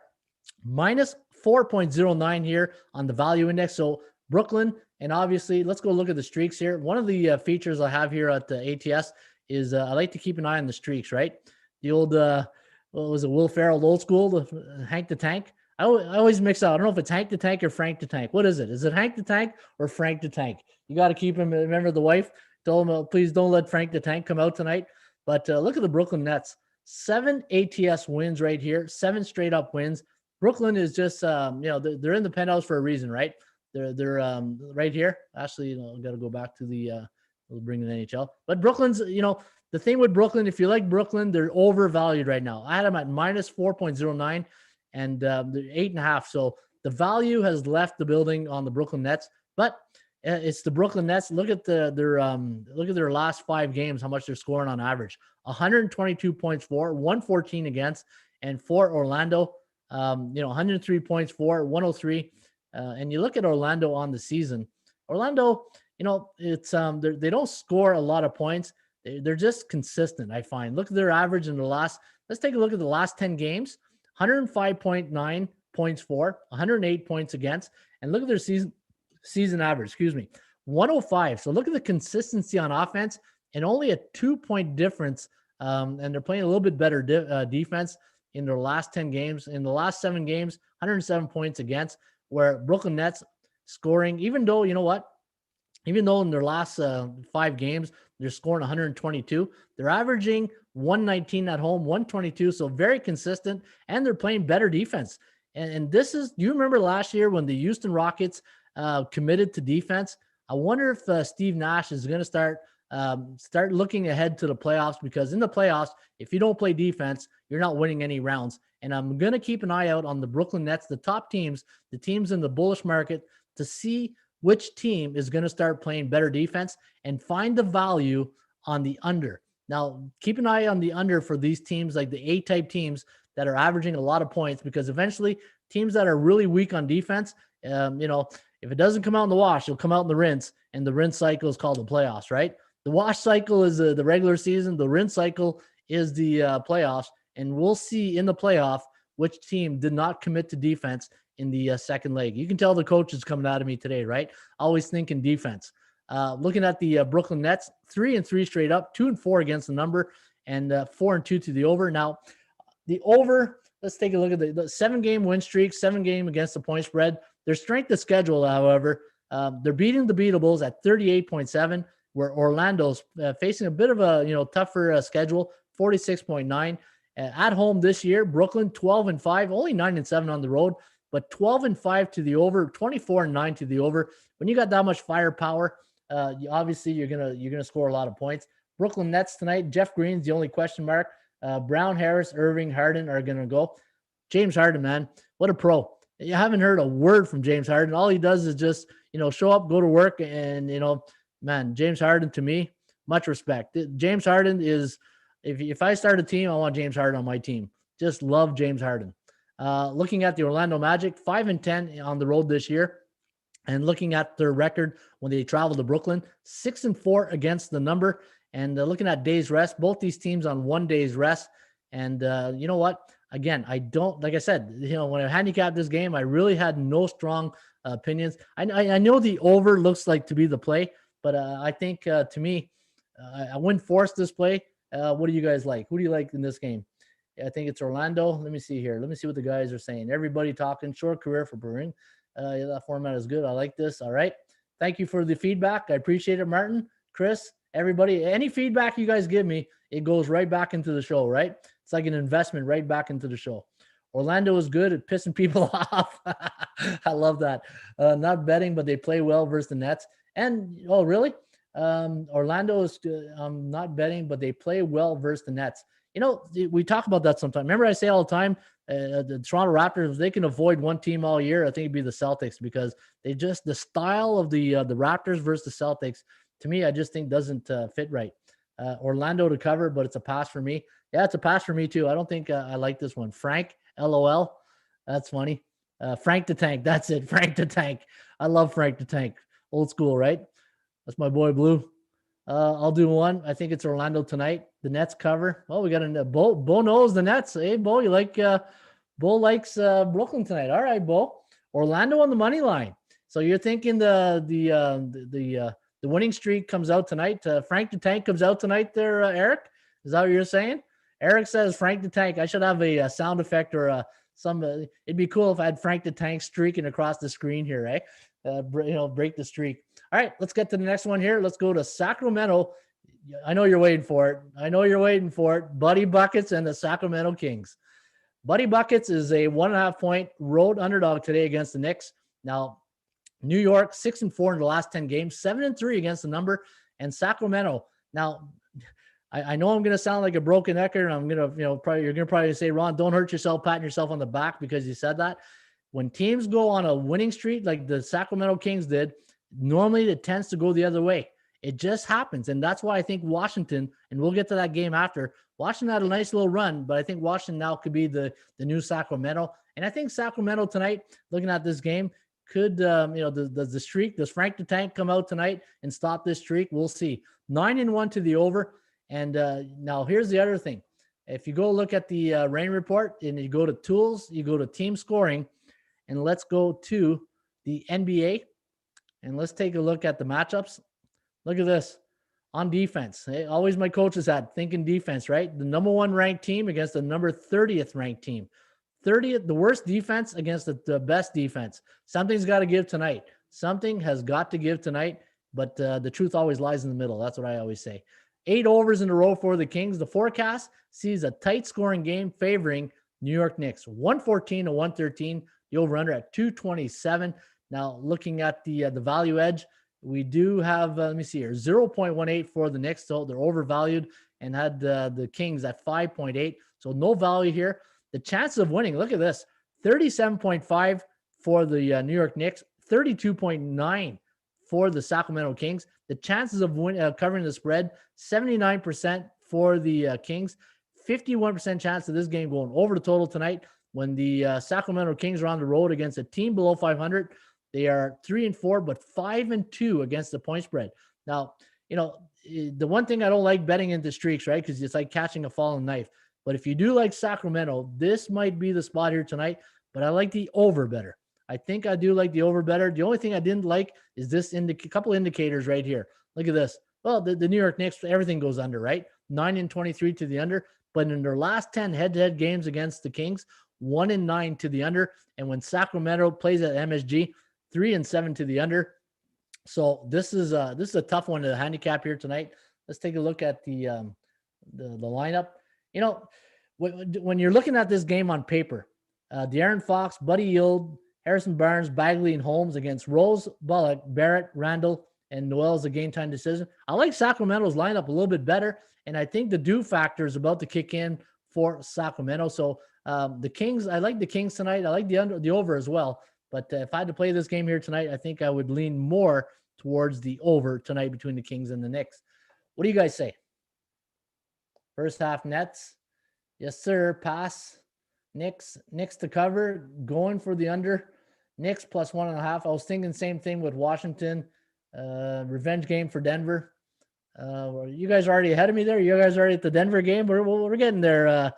Minus 4.09 here on the value index. So Brooklyn, and obviously, let's go look at the streaks here. One of the features I have here at the ATS is I like to keep an eye on the streaks, right? The old, what was it, Will Ferrell, old school, the Hank the Tank? I always mix out. I don't know if it's Hank the Tank or Frank the Tank. What is it? Is it Hank the Tank or Frank the Tank? You got to keep him. Remember the wife told him, please don't let Frank the Tank come out tonight. But look at the Brooklyn Nets. 7 ATS wins right here. 7 straight up wins. Brooklyn is just, they're in the penthouse for a reason, right? They're right here. Actually, I've got to go back to we'll bring in NHL. But Brooklyn's, the thing with Brooklyn, if you like Brooklyn, they're overvalued right now. I had them at minus 4.09 and they're 8.5. So the value has left the building on the Brooklyn Nets, but it's the Brooklyn Nets. Look at their last 5 games, how much they're scoring on average. 122 points for, 114 against, and for Orlando, 103 points for, 103. And you look at Orlando on the season. Orlando, it's they don't score a lot of points. They're just consistent, I find. Look at their average in the last. Let's take a look at the last 10 games. 105.9 points for, 108 points against, and look at their season average. 105. So look at the consistency on offense, and only a 2-point difference. And they're playing a little bit better defense in their last 10 games. In the last 7 games, 107 points against. Where Brooklyn Nets scoring, even though in their last 5 games, They're scoring 122. They're averaging 119 at home, 122. So very consistent, and they're playing better defense. And this is, do you remember last year when the Houston Rockets committed to defense? I wonder if Steve Nash is going to start looking ahead to the playoffs, because in the playoffs, if you don't play defense, you're not winning any rounds. And I'm going to keep an eye out on the Brooklyn Nets, the top teams, the teams in the bullish market, to see which team is going to start playing better defense and find the value on the under. Now, keep an eye on the under for these teams, like the A-type teams that are averaging a lot of points, because eventually teams that are really weak on defense, if it doesn't come out in the wash, it'll come out in the rinse, and the rinse cycle is called the playoffs, right? The wash cycle is the regular season. The rinse cycle is the playoffs, and we'll see in the playoff which team did not commit to defense in the second leg. You can tell the coach is coming out of me today, right? Always thinking defense. Looking at the Brooklyn Nets, 3-3 straight up, 2-4 against the number, and 4-2 to the over. Now, the over, let's take a look at the 7-game win streak, 7-game against the point spread. Their strength of schedule, however, they're beating the beatables at 38.7, where Orlando's facing a bit of a tougher schedule, 46.9. At home this year, Brooklyn 12-5, only 9-7 on the road, but 12-5 to the over, 24-9 to the over. When you got that much firepower, obviously you're gonna score a lot of points. Brooklyn Nets tonight, Jeff Green's the only question mark. Brown, Harris, Irving, Harden are gonna go. James Harden, man, what a pro! You haven't heard a word from James Harden. All he does is just show up, go to work, and man, James Harden, to me, much respect. James Harden is, if I start a team, I want James Harden on my team. Just love James Harden. Looking at the Orlando Magic, 5-10 on the road this year. And looking at their record when they travel to Brooklyn, 6-4 against the number. And looking at days rest, both these teams on 1 day's rest. And you know what? Again, I don't, like I said, when I handicapped this game, I really had no strong opinions. I know the over looks like to be the play, but I think to me, I wouldn't force this play. What do you guys like? Who do you like in this game? I think it's Orlando. Let me see here. Let me see what the guys are saying. Everybody talking short career for Brewing. That format is good. I like this. All right. Thank you for the feedback. I appreciate it, Martin, Chris, everybody. Any feedback you guys give me, it goes right back into the show, right? It's like an investment right back into the show. Orlando is good at pissing people off. I love that. Not betting, but they play well versus the Nets. And, oh, really? Orlando is not betting, but they play well versus the Nets. We talk about that sometimes. Remember, I say all the time, the Toronto Raptors, they can avoid one team all year. I think it'd be the Celtics, because the style of the Raptors versus the Celtics, to me, I just think doesn't fit right. Orlando to cover, but it's a pass for me. Yeah, it's a pass for me too. I don't think I like this one. Frank, LOL. That's funny. Frank the Tank. That's it. Frank the Tank. I love Frank the Tank. Old school, right? That's my boy Blue. I'll do one. I think it's Orlando tonight. The Nets cover. Oh, we got a Bo. Bo knows the Nets. Hey, Bo, you like Bo likes Brooklyn tonight. All right, Bo. Orlando on the money line. So you're thinking the winning streak comes out tonight. Frank the Tank comes out tonight there, Eric? Is that what you're saying? Eric says Frank the Tank. I should have a sound effect or it'd be cool if I had Frank the Tank streaking across the screen here, right? Break the streak. All right, let's get to the next one here. Let's go to Sacramento. I know you're waiting for it. Buddy Buckets and the Sacramento Kings. Buddy Buckets is a 1.5 point road underdog today against the Knicks. Now, New York 6-4 in the last 10 games, 7-3 against the number, and Sacramento. Now, I know I'm going to sound like a broken record, and I'm going to, you're going to probably say, Ron, don't hurt yourself, patting yourself on the back because you said that. When teams go on a winning streak like the Sacramento Kings did, normally it tends to go the other way. It just happens. And that's why I think Washington, and we'll get to that game after, Washington had a nice little run, but I think Washington now could be the new Sacramento. And I think Sacramento tonight, looking at this game, could, the streak, does Frank the Tank come out tonight and stop this streak? We'll see. 9-1 to the over. And now here's the other thing. If you go look at the rain report and you go to tools, you go to team scoring, and let's go to the NBA and let's take a look at the matchups. Look at this on defense. Hey, always my coach's hat, thinking defense, right? The number 1 ranked team against the number 30th ranked team. 30th, the worst defense against the best defense. Something's got to give tonight. Something has got to give tonight. but the truth always lies in the middle. That's what I always say. 8 overs in a row for the Kings. The forecast sees a tight scoring game favoring New York Knicks, 114 to 113. The over-under at 227. Now, looking at the value edge, we do have, let me see here, 0.18 for the Knicks. So they're overvalued, and had the Kings at 5.8. So no value here. The chances of winning, look at this, 37.5 for the New York Knicks, 32.9 for the Sacramento Kings. The chances of covering the spread, 79% for the Kings, 51% chance of this game going over the total tonight. When the Sacramento Kings are on the road against a team below 500, they are 3-4, but 5-2 against the point spread. Now, the one thing I don't like betting into streaks, right? Because it's like catching a falling knife. But if you do like Sacramento, this might be the spot here tonight. But I like the over better. I think I do like the over better. The only thing I didn't like is this couple indicators right here. Look at this. Well, the New York Knicks, everything goes under, right? 9-23 to the under. But in their last 10 head-to-head games against the Kings, 1-9 to the under. And when Sacramento plays at MSG, 3-7 to the under. So this is a tough one to handicap here tonight. Let's take a look at the lineup. When you're looking at this game on paper, De'Aaron Fox, Buddy Hield, Harrison Barnes, Bagley, and Holmes against Rose, Bullock, Barrett, Randall, and Noel is a game time decision. I like Sacramento's lineup a little bit better, and I think the do factor is about to kick in for Sacramento. So the Kings, I like the Kings tonight. I like the over as well. But if I had to play this game here tonight, I think I would lean more towards the over tonight between the Kings and the Knicks. What do you guys say? First half Nets. Yes, sir. Pass. Knicks to cover. Going for the under. Knicks plus 1.5. I was thinking same thing with Washington. Revenge game for Denver. You guys are already ahead of me there. You guys are already at the Denver game. We're getting there,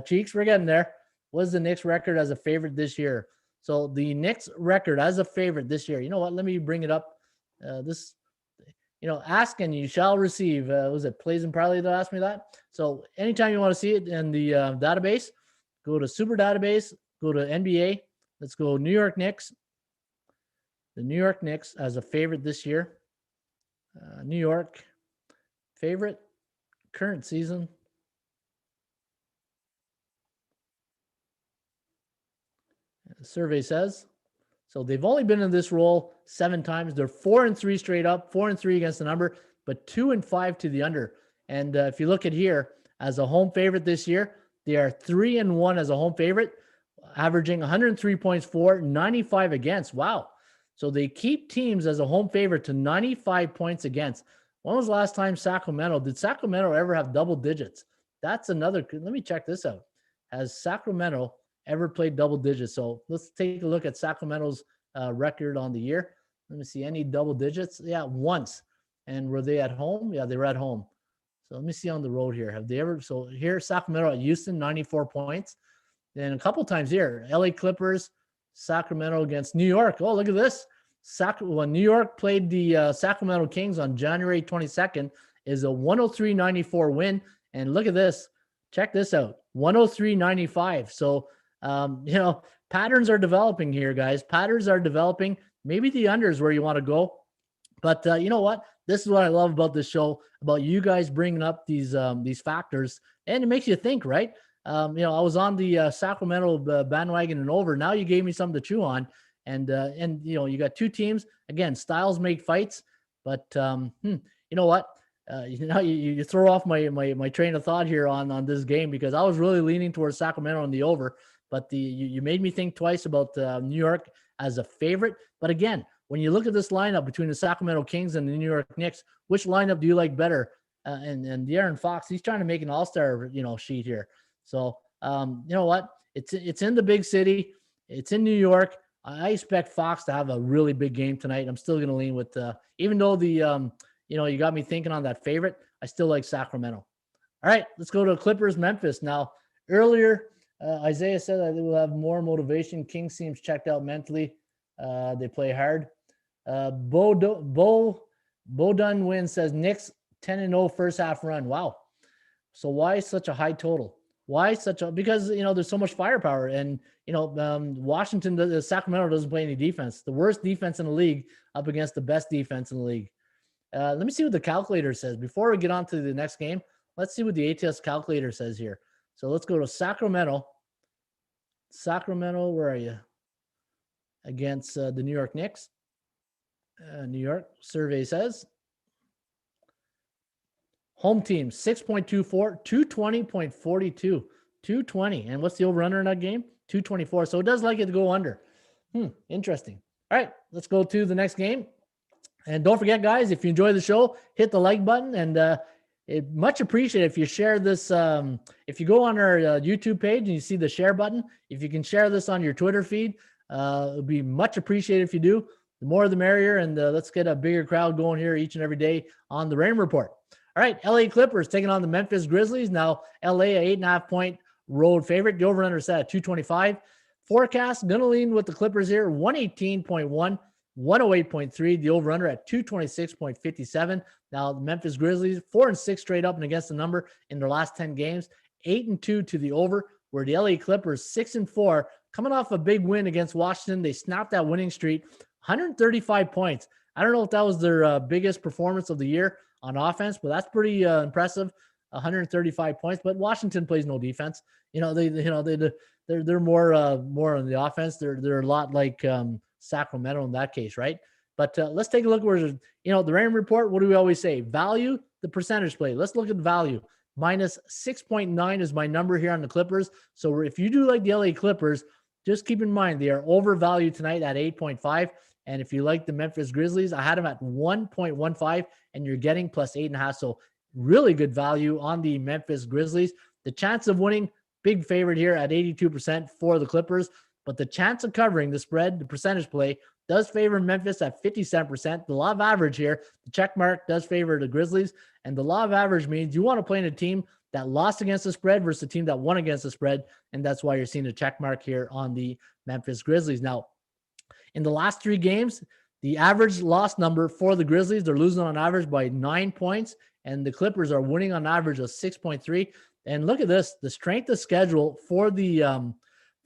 Cheeks. We're getting there. What is the Knicks record as a favorite this year? So the Knicks record as a favorite this year. You know what? Let me bring it up. Ask and you shall receive. Was it Plays and Parlay that asked me that? So anytime you want to see it in the database, go to Super Database, go to NBA. Let's go New York Knicks. The New York Knicks as a favorite this year. New York favorite current season. The survey says. So they've only been in this role 7 times. They're 4-3 straight up, 4-3 against the number, but 2-5 to the under. And if you look at here, as a home favorite this year, they are 3-1 as a home favorite, averaging 103 points for, 95 against. Wow. So they keep teams as a home favorite to 95 points against. When was the last time did Sacramento ever have double digits? That's another, let me check this out. Has Sacramento ever played double digits? So let's take a look at Sacramento's record on the year. Let me see, any double digits? Yeah, once. And were they at home? Yeah, they were at home. So let me see on the road here. Have they ever? So here, Sacramento at Houston, 94 points. Then a couple times here, LA Clippers, Sacramento against New York. Oh, look at this. When New York played the Sacramento Kings on January 22nd, is a 103-94 win. And look at this. Check this out. 103-95. So, patterns are developing here, guys. Patterns are developing. Maybe the under is where you want to go. But you know what? This is what I love about this show, about you guys bringing up these factors. And it makes you think, right? I was on the Sacramento bandwagon and over. Now you gave me something to chew on. And you got 2 teams. Again, styles make fights. But you know what? You throw off my train of thought here on this game, because I was really leaning towards Sacramento on the over. But you made me think twice about New York as a favorite. But again, when you look at this lineup between the Sacramento Kings and the New York Knicks, which lineup do you like better? And De'Aaron Fox, he's trying to make an all-star sheet here. So you know what? It's in the big city. It's in New York. I expect Fox to have a really big game tonight. I'm still going to lean with even though you got me thinking on that favorite, I still like Sacramento. All right, let's go to Clippers, Memphis. Now, earlier, Isaiah said that they will have more motivation. Kings seems checked out mentally. They play hard. Bo Dunwin says Knicks 10-0 first half run. Wow. So why such a high total? Because there's so much firepower, and Sacramento doesn't play any defense. The worst defense in the league up against the best defense in the league. Let me see what the calculator says. Before we get on to the next game, let's see what the ATS calculator says here. So let's go to Sacramento. Sacramento, where are you? Against the New York Knicks. New York survey says home team 6.24, 220.42, 220. And what's the over-under in that game? 224. So it does like it to go under. Interesting. All right, let's go to the next game. And don't forget, guys, if you enjoy the show, hit the like button. And it much appreciated if you share this. If you go on our YouTube page and you see the share button, if you can share this on your Twitter feed, it would be much appreciated if you do. The more the merrier, and let's get a bigger crowd going here each and every day on the Raymond Report. All right, LA Clippers taking on the Memphis Grizzlies. Now, LA, a 8.5-point road favorite. The over-under set at 225. Forecast, going to lean with the Clippers here, 118.1, 108.3. The over-under at 226.57. Now, the Memphis Grizzlies, 4-6 straight up and against the number in their last 10 games, 8-2 to the over, where the LA Clippers, 6-4, coming off a big win against Washington. They snapped that winning streak, 135 points. I don't know if that was their biggest performance of the year on offense, but that's pretty impressive. 135 points, but Washington plays no defense. They're more on the offense. They're a lot like Sacramento in that case, right? But let's take a look where the Raymond Report. What do we always say? Value the percentage play. Let's look at value. Minus 6.9 is my number here on the Clippers. So if you do like the LA Clippers, just keep in mind they are overvalued tonight at 8.5. And if you like the Memphis Grizzlies, I had them at 1.15, and you're getting plus 8.5. So really good value on the Memphis Grizzlies. The chance of winning, big favorite here at 82% for the Clippers. But the chance of covering the spread, the percentage play, does favor Memphis at 57%. The law of average here, the check mark does favor the Grizzlies. And the law of average means you want to play in a team that lost against the spread versus a team that won against the spread. And that's why you're seeing a check mark here on the Memphis Grizzlies. Now, in the last 3 games, the average loss number for the Grizzlies, they're losing on average by 9 points, and the Clippers are winning on average of 6.3. And look at this, the strength of schedule for the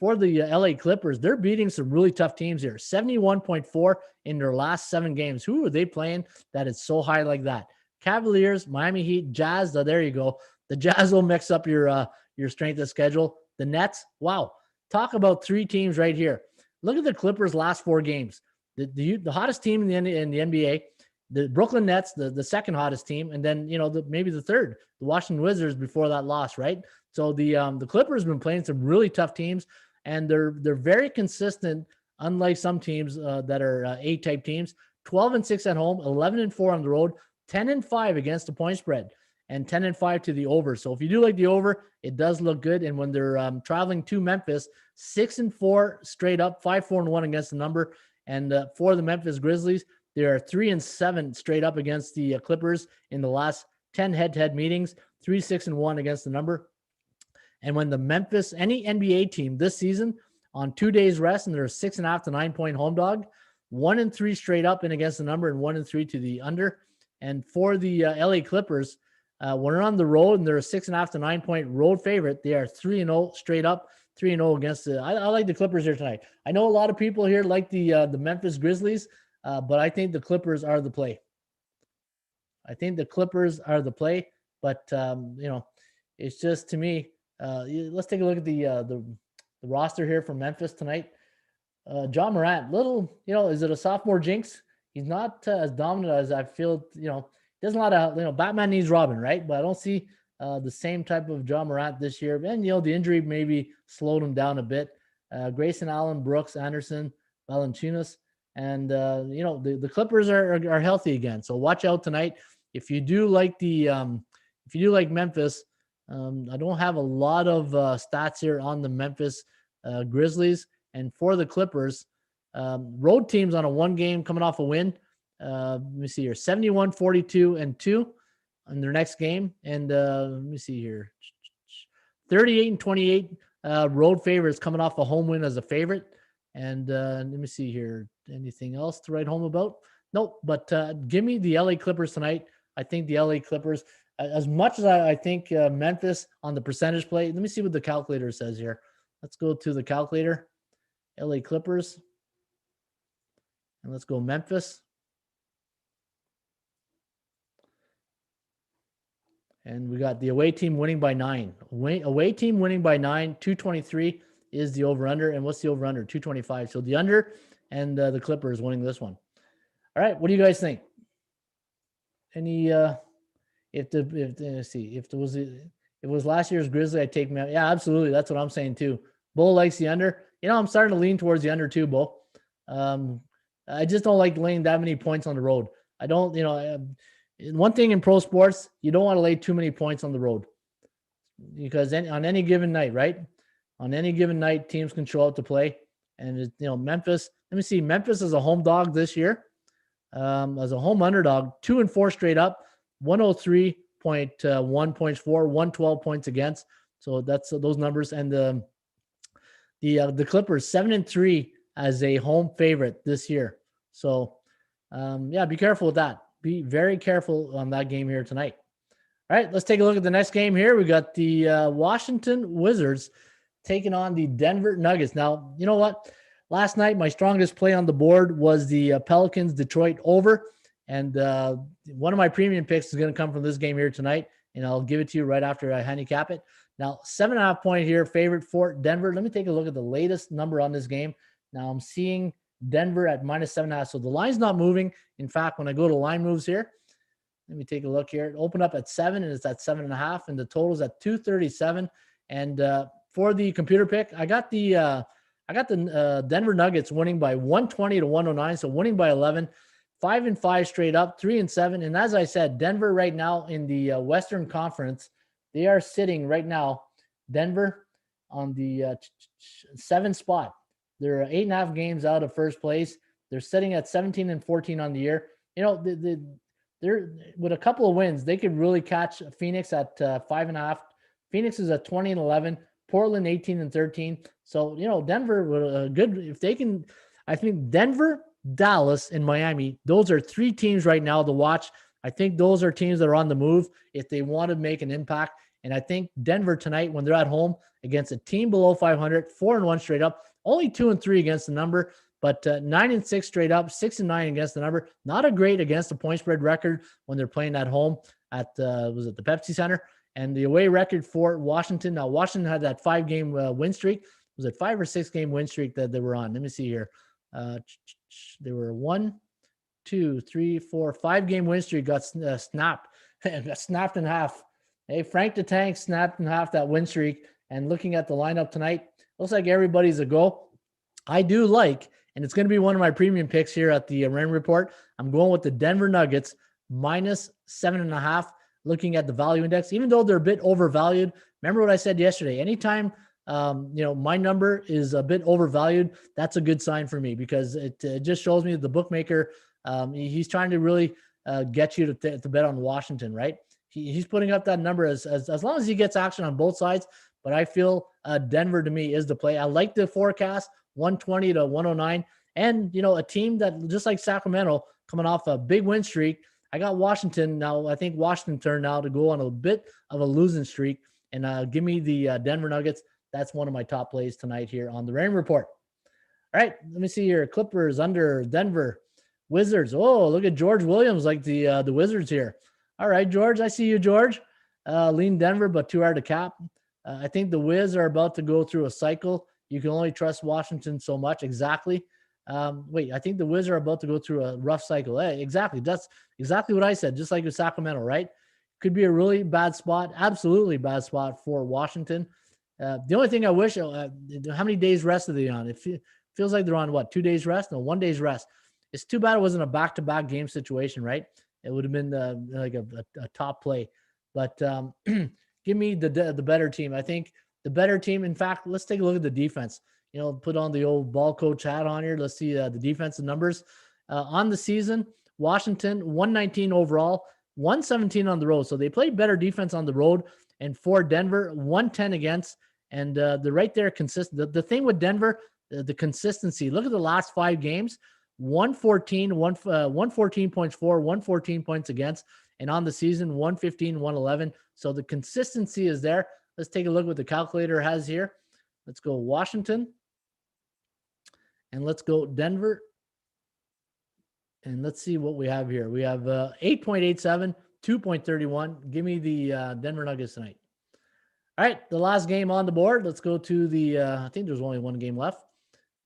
LA Clippers. They're beating some really tough teams here. 71.4 in their last 7 games. Who are they playing that is so high like that? Cavaliers, Miami Heat, Jazz. There you go. The Jazz will mix up your strength of schedule. The Nets, wow. Talk about 3 teams right here. Look at the Clippers' last 4 games. The hottest team in the NBA, the Brooklyn Nets, the second hottest team, and then maybe the third, the Washington Wizards before that loss, right? So the Clippers have been playing some really tough teams, and they're very consistent. Unlike some teams that are A-type teams, 12-6 at home, 11-4 on the road, 10-5 against the point spread, and 10-5 to the over. So if you do like the over, it does look good. And when they're traveling to Memphis, 6-4 straight up, 5-4-1 against the number. And for the Memphis Grizzlies, they are 3-7 straight up against the Clippers in the last 10 head-to-head meetings, 3-6-1 against the number. And when the Memphis, any NBA team this season on 2 days rest, and they're a 6.5 to 9 point home dog, 1-3 straight up and against the number, and 1-3 to the under. And for the LA Clippers, when they're on the road and they're a 6.5 to 9 point road favorite, they are 3-0 straight up, 3-0 against the. I like the Clippers here tonight. I know a lot of people here like the Memphis Grizzlies, but I think the Clippers are the play. But it's just, to me. Let's take a look at the roster here for Memphis tonight. John Morant, is it a sophomore jinx? He's not as dominant as I feel. Doesn't a lot of Batman needs Robin, right? But I don't see the same type of John Morant this year. And the injury maybe slowed him down a bit. Grayson Allen, Brooks, Anderson, Valanciunas, and the Clippers are healthy again. So watch out tonight. If you do like Memphis. I don't have a lot of stats here on the Memphis Grizzlies. And for the Clippers, road teams on a 1 game coming off a win. Let me see here, 71-42-2 in their next game. And let me see here, 38-28 road favorites coming off a home win as a favorite. And let me see here, anything else to write home about? Nope, but give me the LA Clippers tonight. I think the LA Clippers, as much as I think Memphis on the percentage play. Let me see what the calculator says here. Let's go to the calculator. LA Clippers. And let's go Memphis. And we got the away team winning by 9. Away team winning by 9, 223 is the over-under. And what's the over-under? 225. So the under and the Clippers winning this one. All right, what do you guys think? Any if it was last year's Grizzly, I'd take me out. Yeah, absolutely. That's what I'm saying too. Bull likes the under. I'm starting to lean towards the under too, Bull. I just don't like laying that many points on the road. I don't, one thing in pro sports, you don't want to lay too many points on the road because on any given night, right? On any given night, teams can show up to play. And, Memphis, let me see, Memphis is a home dog this year. As a home underdog, 2-4 straight up, 103.1 points for, 112 points against. So that's those numbers. And the Clippers 7-3 as a home favorite this year. So be careful with that. Be very careful on that game here tonight. All right, let's take a look at the next game here. We got the Washington Wizards taking on the Denver Nuggets. Now, you know what? Last night, my strongest play on the board was the Pelicans Detroit over. And one of my premium picks is going to come from this game here tonight. And I'll give it to you right after I handicap it. Now, 7.5 point here, favorite for Denver. Let me take a look at the latest number on this game. Now, I'm seeing Denver at -7.5. So the line's not moving. In fact, when I go to line moves here, let me take a look here. It opened up at 7 and it's at 7.5. And the total's at 237. And for the computer pick, I got the Denver Nuggets winning by 120 to 109. So winning by 11, 5-5 straight up, 3-7. And as I said, Denver right now in the Western Conference, they are sitting right now, Denver on the 7th spot. They're 8.5 games out of first place. They're sitting at 17-14 on the year. They're with a couple of wins, they could really catch Phoenix at 5.5. Phoenix is at 20-11. Portland 18-13. So, Denver good if they can. I think Denver, Dallas, and Miami, those are 3 teams right now to watch. I think those are teams that are on the move if they want to make an impact. And I think Denver tonight, when they're at home against a team below 500, 4-1 straight up, only 2-3 against the number, but 9-6 straight up, 6-9 against the number. Not a great against the point spread record when they're playing at home at was it the Pepsi Center. And the away record for Washington. Now, Washington had that 5-game win streak. Was it 5 or 6 game win streak that they were on? Let me see here. They were 1, 2, 3, 4, 5-game win streak got snapped. Got snapped in half. Hey, Frank the Tank snapped in half that win streak. And looking at the lineup tonight, looks like everybody's a go. I do like, and it's going to be one of my premium picks here at the Raymond Report. I'm going with the Denver Nuggets -7.5. Looking at the value index, even though they're a bit overvalued. Remember what I said yesterday, anytime, my number is a bit overvalued, that's a good sign for me because it just shows me that the bookmaker, he's trying to really get you to bet on Washington, right? He's putting up that number as long as he gets action on both sides. But I feel Denver to me is the play. I like the forecast, 120 to 109. And, a team that just like Sacramento coming off a big win streak, I got Washington now. I think Washington turned now to go on a bit of a losing streak and give me the Denver Nuggets. That's one of my top plays tonight here on the Rain Report. All right, let me see here. Clippers under Denver. Wizards. Oh, look at George Williams like the Wizards here. All right, George. I see you, George. Lean Denver, but too hard to cap. I think the Wiz are about to go through a cycle. You can only trust Washington so much. Exactly. I think the Wiz are about to go through a rough cycle. Hey, exactly. That's exactly what I said, just like with Sacramento, right? Could be a really bad spot, absolutely bad spot for Washington. The only thing I wish, how many days rest are they on? It feels like they're on, 2 days rest? No, 1 day's rest. It's too bad it wasn't a back-to-back game situation, right? It would have been like a top play. But give me the better team. I think the better team. In fact, let's take a look at the defense. Put on the old ball coach hat on here. Let's see the defensive numbers. On the season, Washington, 119 overall, 117 on the road. So they played better defense on the road. And for Denver, 110 against. And they're right there consistent. The thing with Denver, the consistency. Look at the last 5 games. 114, 114 points for, 114 points against. And on the season, 115, 111. So the consistency is there. Let's take a look what the calculator has here. Let's go Washington. And let's go Denver. And let's see what we have here. We have 8.87, 2.31. Give me the Denver Nuggets tonight. All right, the last game on the board. Let's go to the, I think there's only one game left.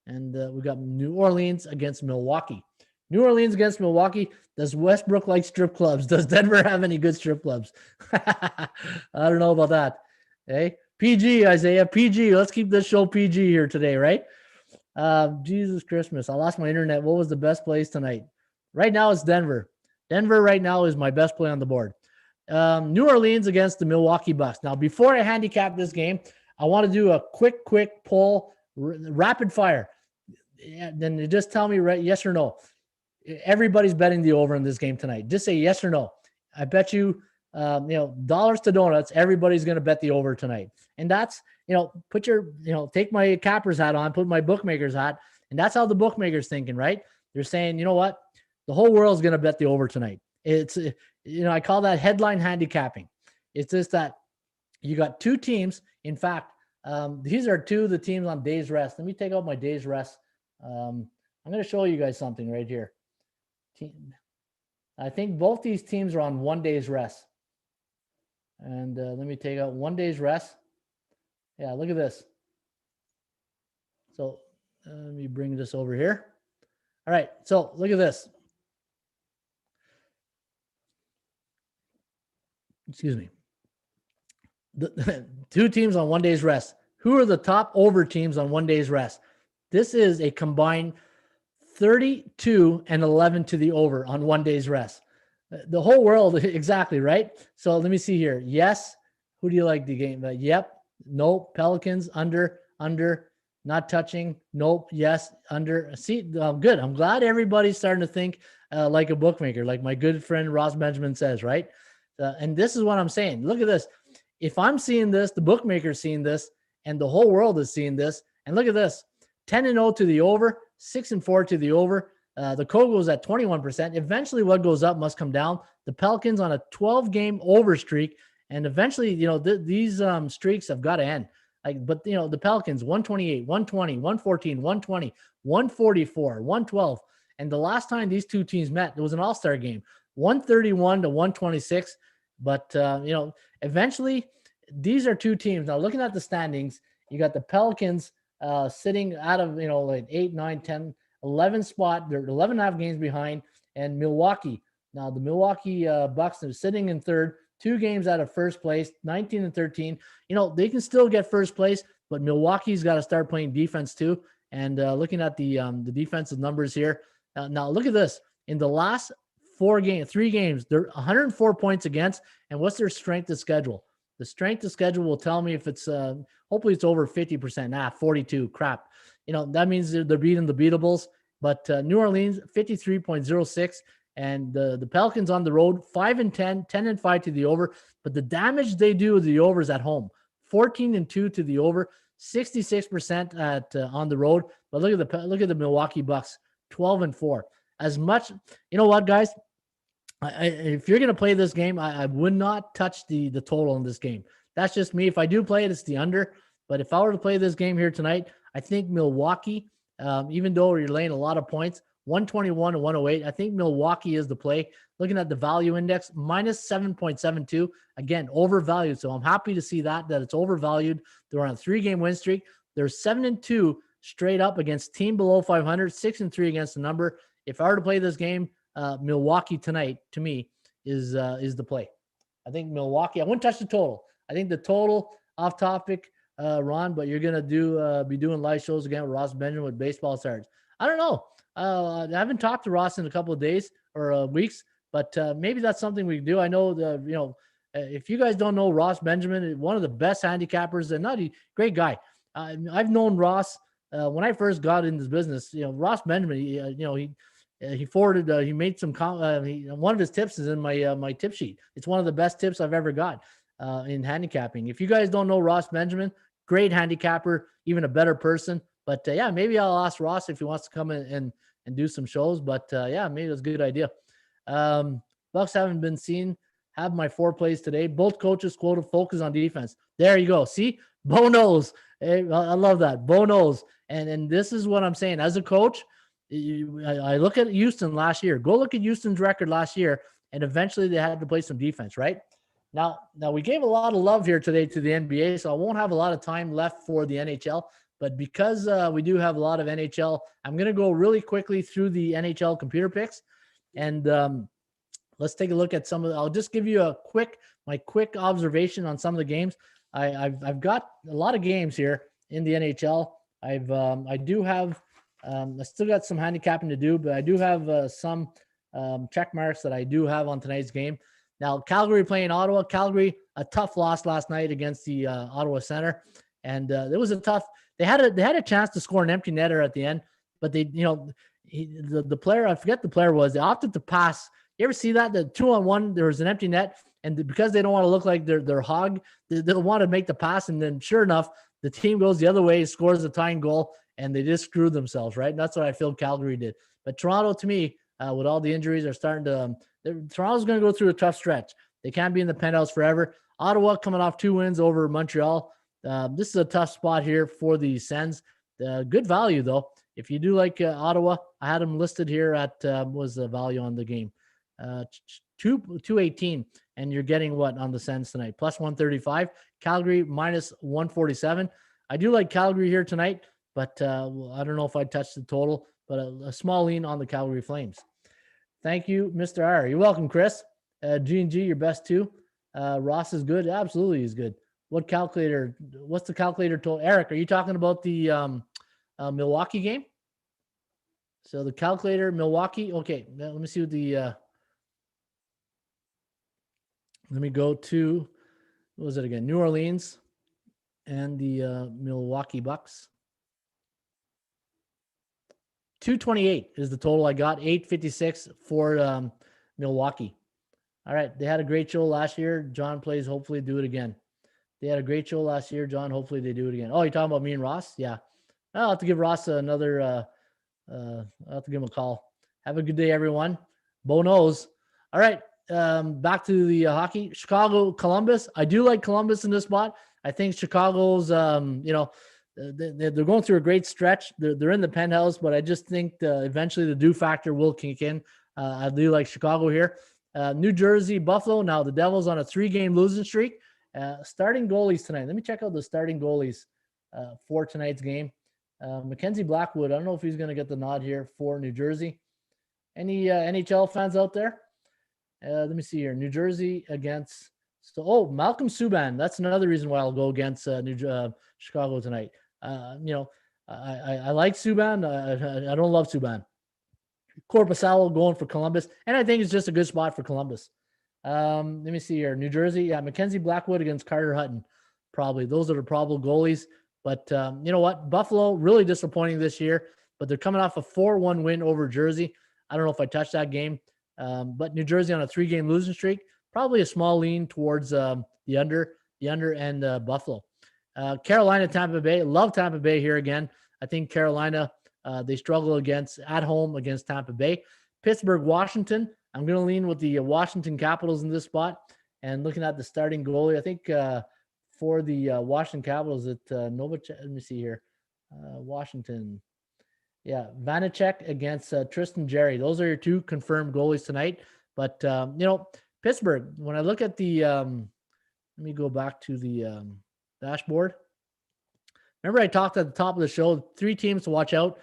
And we got New Orleans against Milwaukee. New Orleans against Milwaukee. Does Westbrook like strip clubs? Does Denver have any good strip clubs? I don't know about that. Hey, PG, Isaiah, PG. Let's keep this show PG here today, right? Jesus Christmas. I lost my internet. What was the best place tonight? Right now it's Denver. Denver right now is my best play on the board. New Orleans against the Milwaukee Bucks. Now, before I handicap this game, I want to do a quick poll, rapid fire. Then you just tell me right, yes or no. Everybody's betting the over in this game tonight. Just say yes or no. I bet you, dollars to donuts, everybody's going to bet the over tonight. And that's, put your, take my capper's hat on, put my bookmaker's hat. And that's how the bookmaker's thinking, right? They're saying, you know what? The whole world's going to bet the over tonight. It's, I call that headline handicapping. It's just that you got two teams. In fact, these are two of the teams on days rest. Let me take out my days rest. I'm going to show you guys something right here. I think both these teams are on 1 day's rest. And let me take out 1 day's rest. Yeah, look at this. So let me bring this over here. All right, so look at this. Excuse me. The two teams on 1 day's rest. Who are the top over teams on 1 day's rest? This is a combined 32-11 to the over on 1 day's rest. The whole world, exactly, right? So let me see here. Yes. Who do you like the game? Yep. Nope. Pelicans, under, not touching. Nope. Yes. Under. See, good. I'm glad everybody's starting to think like a bookmaker, like my good friend Ross Benjamin says, right? And this is what I'm saying. Look at this. If I'm seeing this, the bookmaker's seeing this, and the whole world is seeing this. And look at this. 10-0 to the over, 6-4 to the over. The code goes at 21%. Eventually, what goes up must come down. The Pelicans on a 12-game over streak, and eventually, these streaks have got to end. But the Pelicans 128, 120, 114, 120, 144, 112, and the last time these two teams met, it was an all-star game, 131 to 126. But eventually, these are two teams. Now, looking at the standings, you got the Pelicans sitting out of, like 8, 9, 10, 11 spot. They're 11 and a half games behind. And Milwaukee. Now, the Milwaukee Bucks are sitting in third, 2 games out of first place, 19 and 13. They can still get first place, but Milwaukee's got to start playing defense too. And looking at the defensive numbers here. Now, look at this. In the last 3 games, they're 104 points against. And what's their strength of schedule? The strength of schedule will tell me if it's hopefully it's over 50%. 42. Crap. That means they're beating the beatables. But New Orleans 53.06, and the Pelicans on the road 5-10, 10-5 to the over. But the damage they do with the over is at home. 14-2 to the over, 66% at on the road. But look at the Milwaukee Bucks 12-4. As much, what, guys? If you're going to play this game, I would not touch the total in this game. That's just me. If I do play it, it's the under. But if I were to play this game here tonight, I think Milwaukee, even though you're laying a lot of points, 121 to 108, I think Milwaukee is the play. Looking at the value index, minus 7.72. Again, overvalued. So I'm happy to see that it's overvalued. They're on a 3-game win streak. They're 7-2 straight up against team below 500, 6-3 against the number. If I were to play this game, Milwaukee tonight, to me, is the play. I think Milwaukee. I wouldn't touch the total. I think the total, off topic, Ron, but you're gonna be doing live shows again with Ross Benjamin with Baseball Stars. I don't know. I haven't talked to Ross in a couple of days or weeks, but maybe that's something we can do. I know if you guys don't know Ross Benjamin, one of the best handicappers, and great guy. I've known Ross when I first got in this business. Ross Benjamin. He forwarded. He made some. One of his tips is in my tip sheet. It's one of the best tips I've ever got in handicapping. If you guys don't know Ross Benjamin, great handicapper, even a better person. But maybe I'll ask Ross if he wants to come in and do some shows. But maybe that's a good idea. Bucks haven't been seen. Have my 4 plays today. Both coaches quoted focus on defense. There you go. See, Bo knows. Hey, I love that. Bo knows. And this is what I'm saying. As a coach, I look at Houston last year. Go look at Houston's record last year. and eventually they had to play some defense, right? Now we gave a lot of love here today to the NBA, so I won't have a lot of time left for the NHL. But because we do have a lot of NHL, I'm going to go really quickly through the NHL computer picks, and let's take a look at some of. I'll just give you my quick observation on some of the games. I've got a lot of games here in the NHL. I do have. I still got some handicapping to do, but I do have some check marks that I do have on tonight's game. Now, Calgary playing Ottawa. Calgary, a tough loss last night against the Ottawa Center, and it was a tough. They had a chance to score an empty netter at the end, but they, the player, I forget the player was, they opted to pass. You ever see that? The 2-on-1, there was an empty net, and because they don't want to look like they're hog, they'll want to make the pass, and then sure enough, the team goes the other way, scores a tying goal, and they just screwed themselves, right? And that's what I feel Calgary did. But Toronto, to me, with all the injuries, are starting to. Toronto's going to go through a tough stretch. They can't be in the penthouse forever. Ottawa coming off 2 wins over Montreal. This is a tough spot here for the Sens. Good value, though. If you do like Ottawa, I had them listed here at was the value on the game. 218, and you're getting what on the Sens tonight? Plus 135. Calgary minus 147. I do like Calgary here tonight, but I don't know if I'd touch the total, but a small lean on the Calgary Flames. Thank you, Mr. R. You're welcome, Chris. G&G, your best too. Ross is good. Absolutely is good. What's the calculator total? Eric, are you talking about the Milwaukee game? So the calculator, Milwaukee. Okay, let me see what the let me go to, what was it again? New Orleans and the Milwaukee Bucks. 228 is the total I got. 856 for Milwaukee. All right. They had a great show last year. John plays, hopefully do it again. They had a great show last year, John. Hopefully they do it again. Oh, you're talking about me and Ross? Yeah. I'll have to give Ross another, I'll have to give him a call. Have a good day, everyone. Bo knows. All right. Back to the hockey. Chicago, Columbus. I do like Columbus in this spot. I think Chicago's, they're going through a great stretch. They're in the penthouse, but I just think eventually the do factor will kick in. I do like Chicago here. New Jersey, Buffalo. Now the Devils on a 3-game losing streak. Starting goalies tonight. Let me check out the starting goalies for tonight's game. Mackenzie Blackwood. I don't know if he's going to get the nod here for New Jersey. Any NHL fans out there? Let me see here. New Jersey against. Malcolm Subban. That's another reason why I'll go against Chicago tonight. I like Subban. I don't love Subban. Korpisalo going for Columbus, and I think it's just a good spot for Columbus. Let me see here. New Jersey, yeah, Mackenzie Blackwood against Carter Hutton. Probably those are the probable goalies. But you know what? Buffalo really disappointing this year, but they're coming off a 4-1 win over Jersey. I don't know if I touched that game, but New Jersey on a 3-game losing streak. Probably a small lean towards the under and Buffalo. Carolina, Tampa Bay. Love Tampa Bay here again. I think Carolina, they struggle at home against Tampa Bay. Pittsburgh, Washington. I'm going to lean with the Washington Capitals in this spot. And looking at the starting goalie, I think for the Washington Capitals, let me see here. Washington. Yeah, Vanacek against Tristan Jarry. Those are your 2 confirmed goalies tonight. But, Pittsburgh, when I look at the let me go back to the dashboard. Remember I talked at the top of the show, 3 teams to watch out.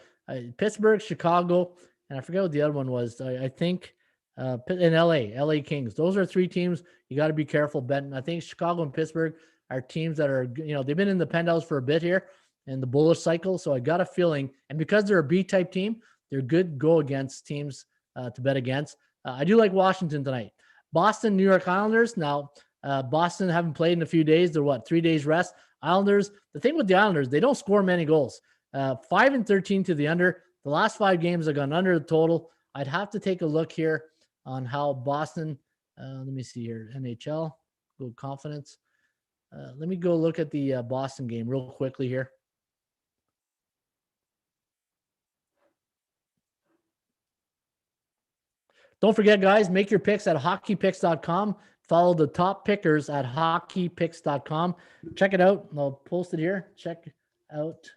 Pittsburgh, Chicago, and I forget what the other one was. I think in LA Kings. Those are 3 teams you got to be careful betting. I think Chicago and Pittsburgh are teams that are, they've been in the penthouse for a bit here in the bullish cycle. So I got a feeling, and because they're a B-type team, they're good go against teams to bet against. I do like Washington tonight. Boston, New York Islanders. Now, Boston haven't played in a few days. They're 3 days rest. Islanders, the thing with the Islanders, they don't score many goals. 5-13 to the under. The last 5 games have gone under the total. I'd have to take a look here on how Boston, let me see here, NHL, go confidence. Let me go look at the Boston game real quickly here. Don't forget, guys, make your picks at hockeypicks.com. Follow the top pickers at hockeypicks.com. Check it out. I'll post it here. Check out.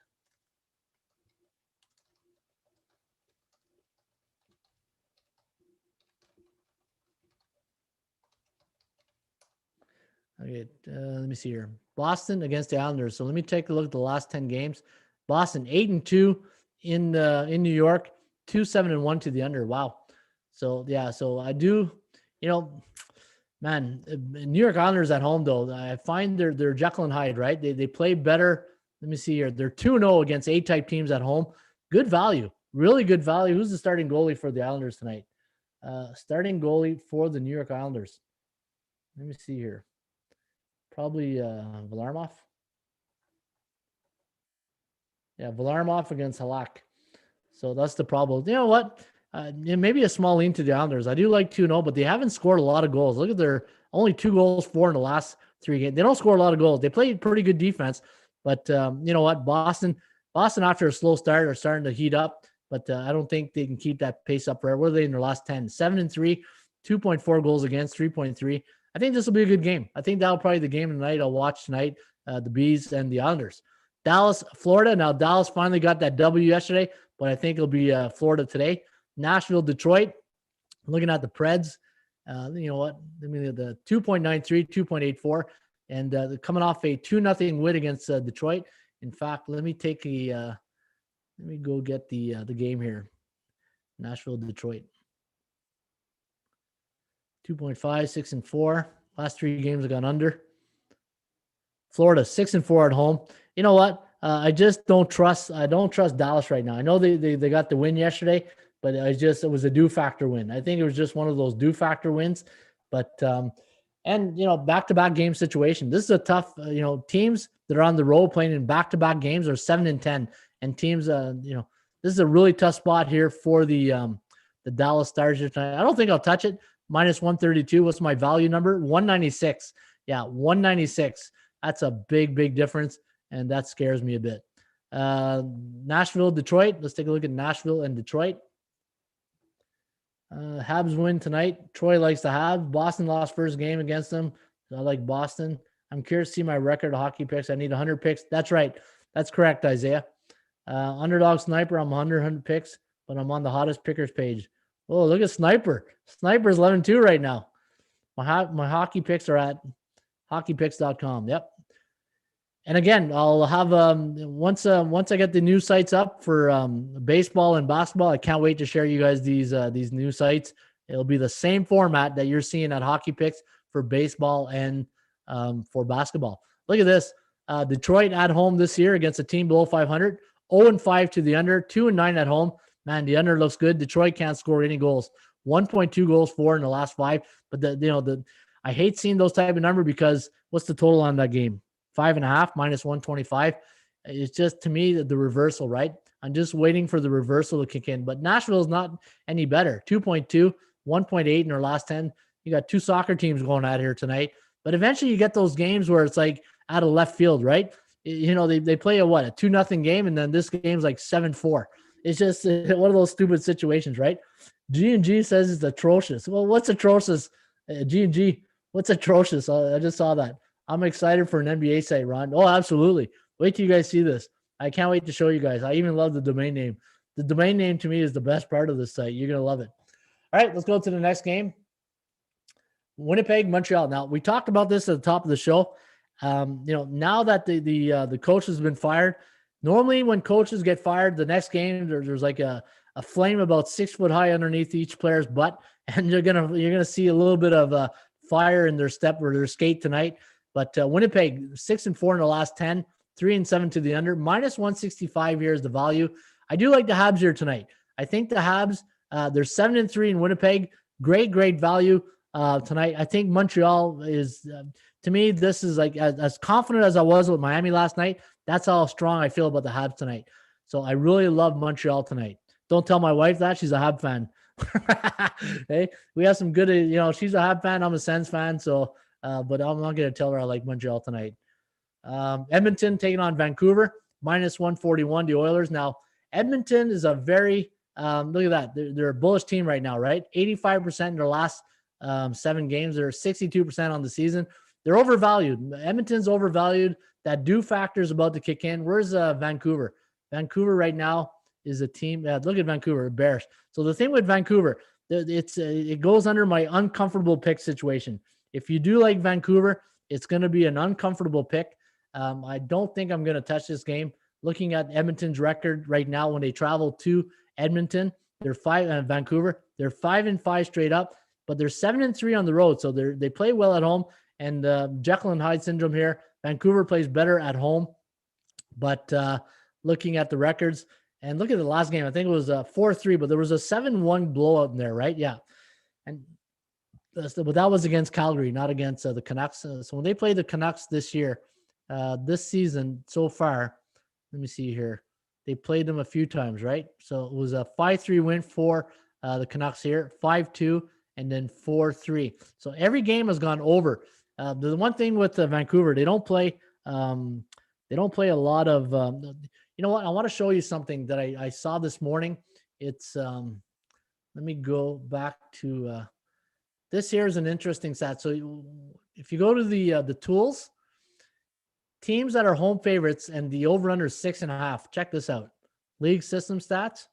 Okay, let me see here. Boston against the Islanders. So let me take a look at the last 10 games. Boston 8-2 in New York, 2-7-1 to the under. Wow. So yeah, so I do, you know, man, New York Islanders at home though. I find they're Jekyll and Hyde, right? They play better. Let me see here. They're 2-0 against A-type teams at home. Good value, really good value. Who's the starting goalie for the Islanders tonight? Starting goalie for the New York Islanders. Let me see here. Probably Varlamov. Yeah, Varlamov against Halak. So that's the problem. You know what? Maybe a small lean to the Islanders. I do like 2-0, but they haven't scored a lot of goals. Look at their only 2 goals, 4 in the last 3 games. They don't score a lot of goals. They play pretty good defense, but you know what? Boston after a slow start are starting to heat up, but I don't think they can keep that pace up forever. What are they in their last 10? 7-3, 2.4 goals against, 3.3. I think this will be a good game. I think that'll probably be the game of the night I'll watch tonight, the Bees and the Islanders. Dallas, Florida. Now, Dallas finally got that W yesterday, but I think it'll be Florida today. Nashville, Detroit. Looking at the Preds, you know what? I mean, the 2.93, 2.84, and they're coming off a 2-0 win against Detroit. In fact, let me go get the game here. Nashville, Detroit. 2.5, 6-4. Last 3 games have gone under. Florida 6-4 at home. You know what? I just don't trust. I don't trust Dallas right now. I know they got the win yesterday, but it was a do factor win. I think it was just one of those do factor wins. But and you know, back-to-back game situation. This is a tough. Teams that are on the road playing in back-to-back games are 7-10, and teams. This is a really tough spot here for the Dallas Stars here tonight. I don't think I'll touch it. -132. What's my value number? 196. Yeah, 196. That's a big difference, and that scares me a bit. Nashville, Detroit. Let's take a look at Nashville and Detroit. Habs win tonight. Troy likes the Habs. Boston lost first game against them. So I like Boston. I'm curious to see my record of hockey picks. I need 100 picks. That's right. That's correct, Isaiah. Underdog Sniper, I'm 100 picks, but I'm on the hottest pickers page. Oh, look at Sniper. Sniper's 11-2 right now. My hockey picks are at hockeypicks.com. Yep. And again, I'll have once I get the new sites up for baseball and basketball. I can't wait to share you guys these new sites. It'll be the same format that you're seeing at Hockey Picks for baseball and for basketball. Look at this. Detroit at home this year against a team below 500. 0-5 to the under. 2-9 at home. Man, the under looks good. Detroit can't score any goals. 1.2 goals for in the last 5. But I hate seeing those type of number because what's the total on that game? 5.5 -125. It's just, to me, the reversal, right? I'm just waiting for the reversal to kick in. But Nashville is not any better. 2.2, 1.8 in their last 10. You got 2 soccer teams going out here tonight. But eventually you get those games where it's like out of left field, right? They play a 2-0 game, and then this game's like 7-4. It's just one of those stupid situations, right? G&G says it's atrocious. Well, what's atrocious? G&G, what's atrocious? I just saw that. I'm excited for an NBA site, Ron. Oh, absolutely. Wait till you guys see this. I can't wait to show you guys. I even love the domain name. The domain name to me is the best part of this site. You're going to love it. All right, let's go to the next game. Winnipeg, Montreal. Now, we talked about this at the top of the show. Now that the coach has been fired, normally when coaches get fired, the next game there's like a flame about 6 foot high underneath each player's butt, and you're gonna see a little bit of a fire in their step or their skate tonight. But Winnipeg 6-4 in the last 10, 3-7 to the under, -165 here is the value. I do like the Habs here tonight. I think the Habs, they're 7-3 in Winnipeg. Great value tonight. I think Montreal is, to me, this is like as confident as I was with Miami last night. That's how strong I feel about the Habs tonight. So I really love Montreal tonight. Don't tell my wife that. She's a Habs fan. Hey, we have some good, she's a Habs fan. I'm a Sens fan. So, but I'm not going to tell her I like Montreal tonight. Edmonton taking on Vancouver, -141, the Oilers. Now, Edmonton is a very, look at that. They're a bullish team right now, right? 85% in their last 7 games. They're 62% on the season. They're overvalued. Edmonton's overvalued. That do factor is about to kick in. Where's Vancouver? Vancouver right now is a team. Look at Vancouver, Bears. So the thing with Vancouver, it goes under my uncomfortable pick situation. If you do like Vancouver, It's going to be an uncomfortable pick. I don't think I'm going to touch this game. Looking at Edmonton's record right now, when they travel to Edmonton, they're Vancouver. They're 5-5 straight up, but they're 7-3 on the road. So they play well at home. And Jekyll and Hyde syndrome here. Vancouver plays better at home, but looking at the records and look at the last game, I think it was 4-3, but there was a 7-1 blowout in there, right? Yeah, and but that was against Calgary, not against the Canucks. So when they play the Canucks this year, this season so far, let me see here. They played them a few times, right? So it was a 5-3 win for the Canucks here, 5-2, and then 4-3. So every game has gone over. The one thing with Vancouver, they don't play a lot of. You know what? I want to show you something that I saw this morning. It's let me go back to this. Here is an interesting stat. So if you go to the tools, teams that are home favorites and the over/under is 6.5. Check this out, league system stats,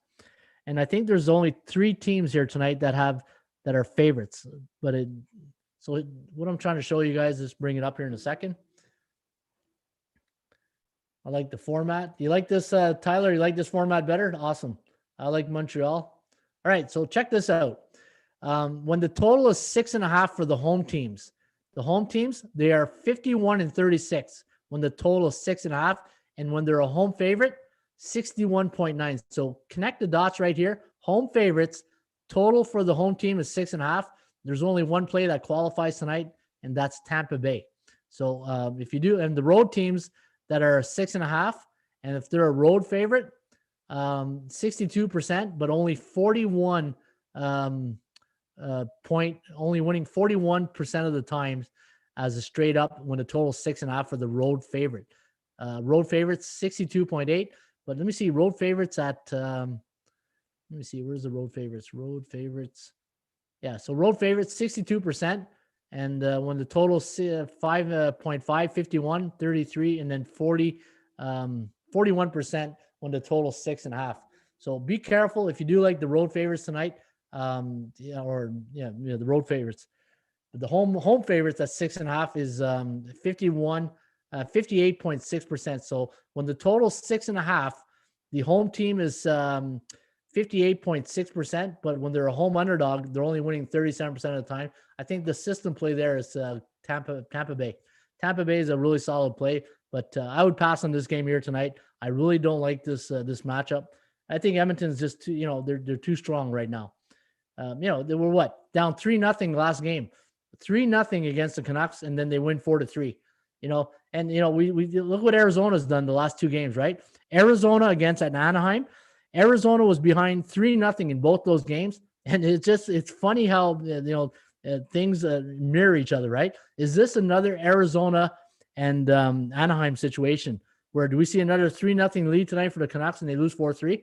and I think there's only 3 teams here tonight that are favorites. But what I'm trying to show you guys is bring it up here in a second. I like the format. Do you like this, Tyler? You like this format better? Awesome. I like Montreal. All right, so check this out. When the total is 6.5 for the home teams, they are 51-36 when the total is 6.5, and when they're a home favorite, 61.9. So connect the dots right here. Home favorites, total for the home team is 6.5. There's only one play that qualifies tonight, and that's Tampa Bay. So if you do, and the road teams that are 6.5, and if they're a road favorite, 62%, but only 41 only winning 41% of the times as a straight up when the total 6.5 for the road favorite. Road favorites 62.8, but let me see road favorites at let me see, where's the road favorites? Road favorites. Yeah, so road favorites 62%. And when the total 5.5, 51, 33, and then 41% when the total 6.5. So be careful if you do like the road favorites tonight, the road favorites. The home favorites at 6.5 is 58.6%. So when the total 6.5, the home team is 58.6%, but when they're a home underdog, they're only winning 37% of the time. I think the system play there is Tampa Bay. Tampa Bay is a really solid play, but I would pass on this game here tonight. I really don't like this matchup. I think Edmonton's just too, they're too strong right now. They were down 3-0 last game, 3-0 against the Canucks, and then they win 4-3. We look what Arizona's done the last 2 games, right? Arizona against Anaheim. Arizona was behind 3-0 in both those games. And it's funny how, things mirror each other, right? Is this another Arizona and Anaheim situation where do we see another 3-0 lead tonight for the Canucks and they lose 4-3?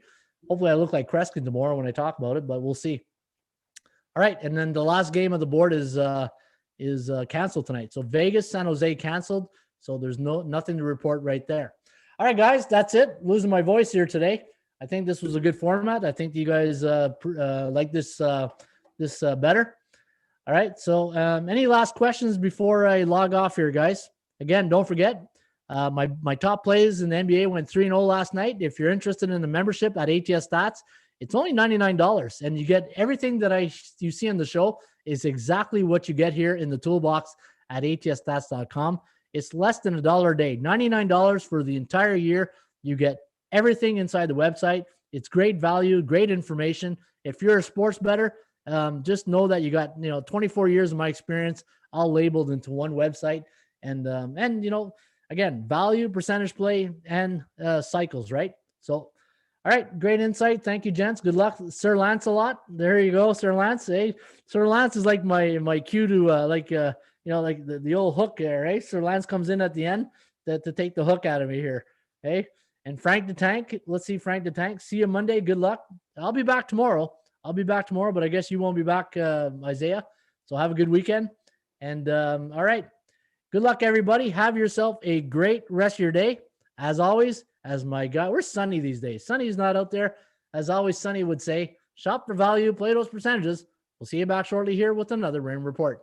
Hopefully I look like Kreskin tomorrow when I talk about it, but we'll see. All right. And then the last game of the board is canceled tonight. So Vegas, San Jose canceled. So there's nothing to report right there. All right, guys, that's it. Losing my voice here today. I think this was a good format. I think you guys like this better. All right. So any last questions before I log off here, guys? Again, don't forget, my top plays in the NBA went 3-0 last night. If you're interested in the membership at ATS Stats, it's only $99, and you get everything that you see on the show is exactly what you get here in the toolbox at atsstats.com. It's less than $1 a day, $99 for the entire year. You get everything inside the website. It's great value, great information. If you're a sports bettor, just know that you got 24 years of my experience all labeled into one website, and again, value, percentage play, and cycles, right? So, all right, great insight. Thank you, gents. Good luck, Sir Lancelot. There you go, Sir Lance. Hey, Sir Lance is like my cue to like the old hook there, right? Sir Lance comes in at the end to take the hook out of me here. Hey, and Frank the Tank. Let's see Frank the Tank. See you Monday. Good luck. I'll be back tomorrow, but I guess you won't be back, Isaiah. So have a good weekend. And all right, good luck, everybody. Have yourself a great rest of your day. As always, as my guy, we're Sunny these days. Sunny's not out there. As always, Sunny would say, shop for value, play those percentages. We'll see you back shortly here with another Raymond Report.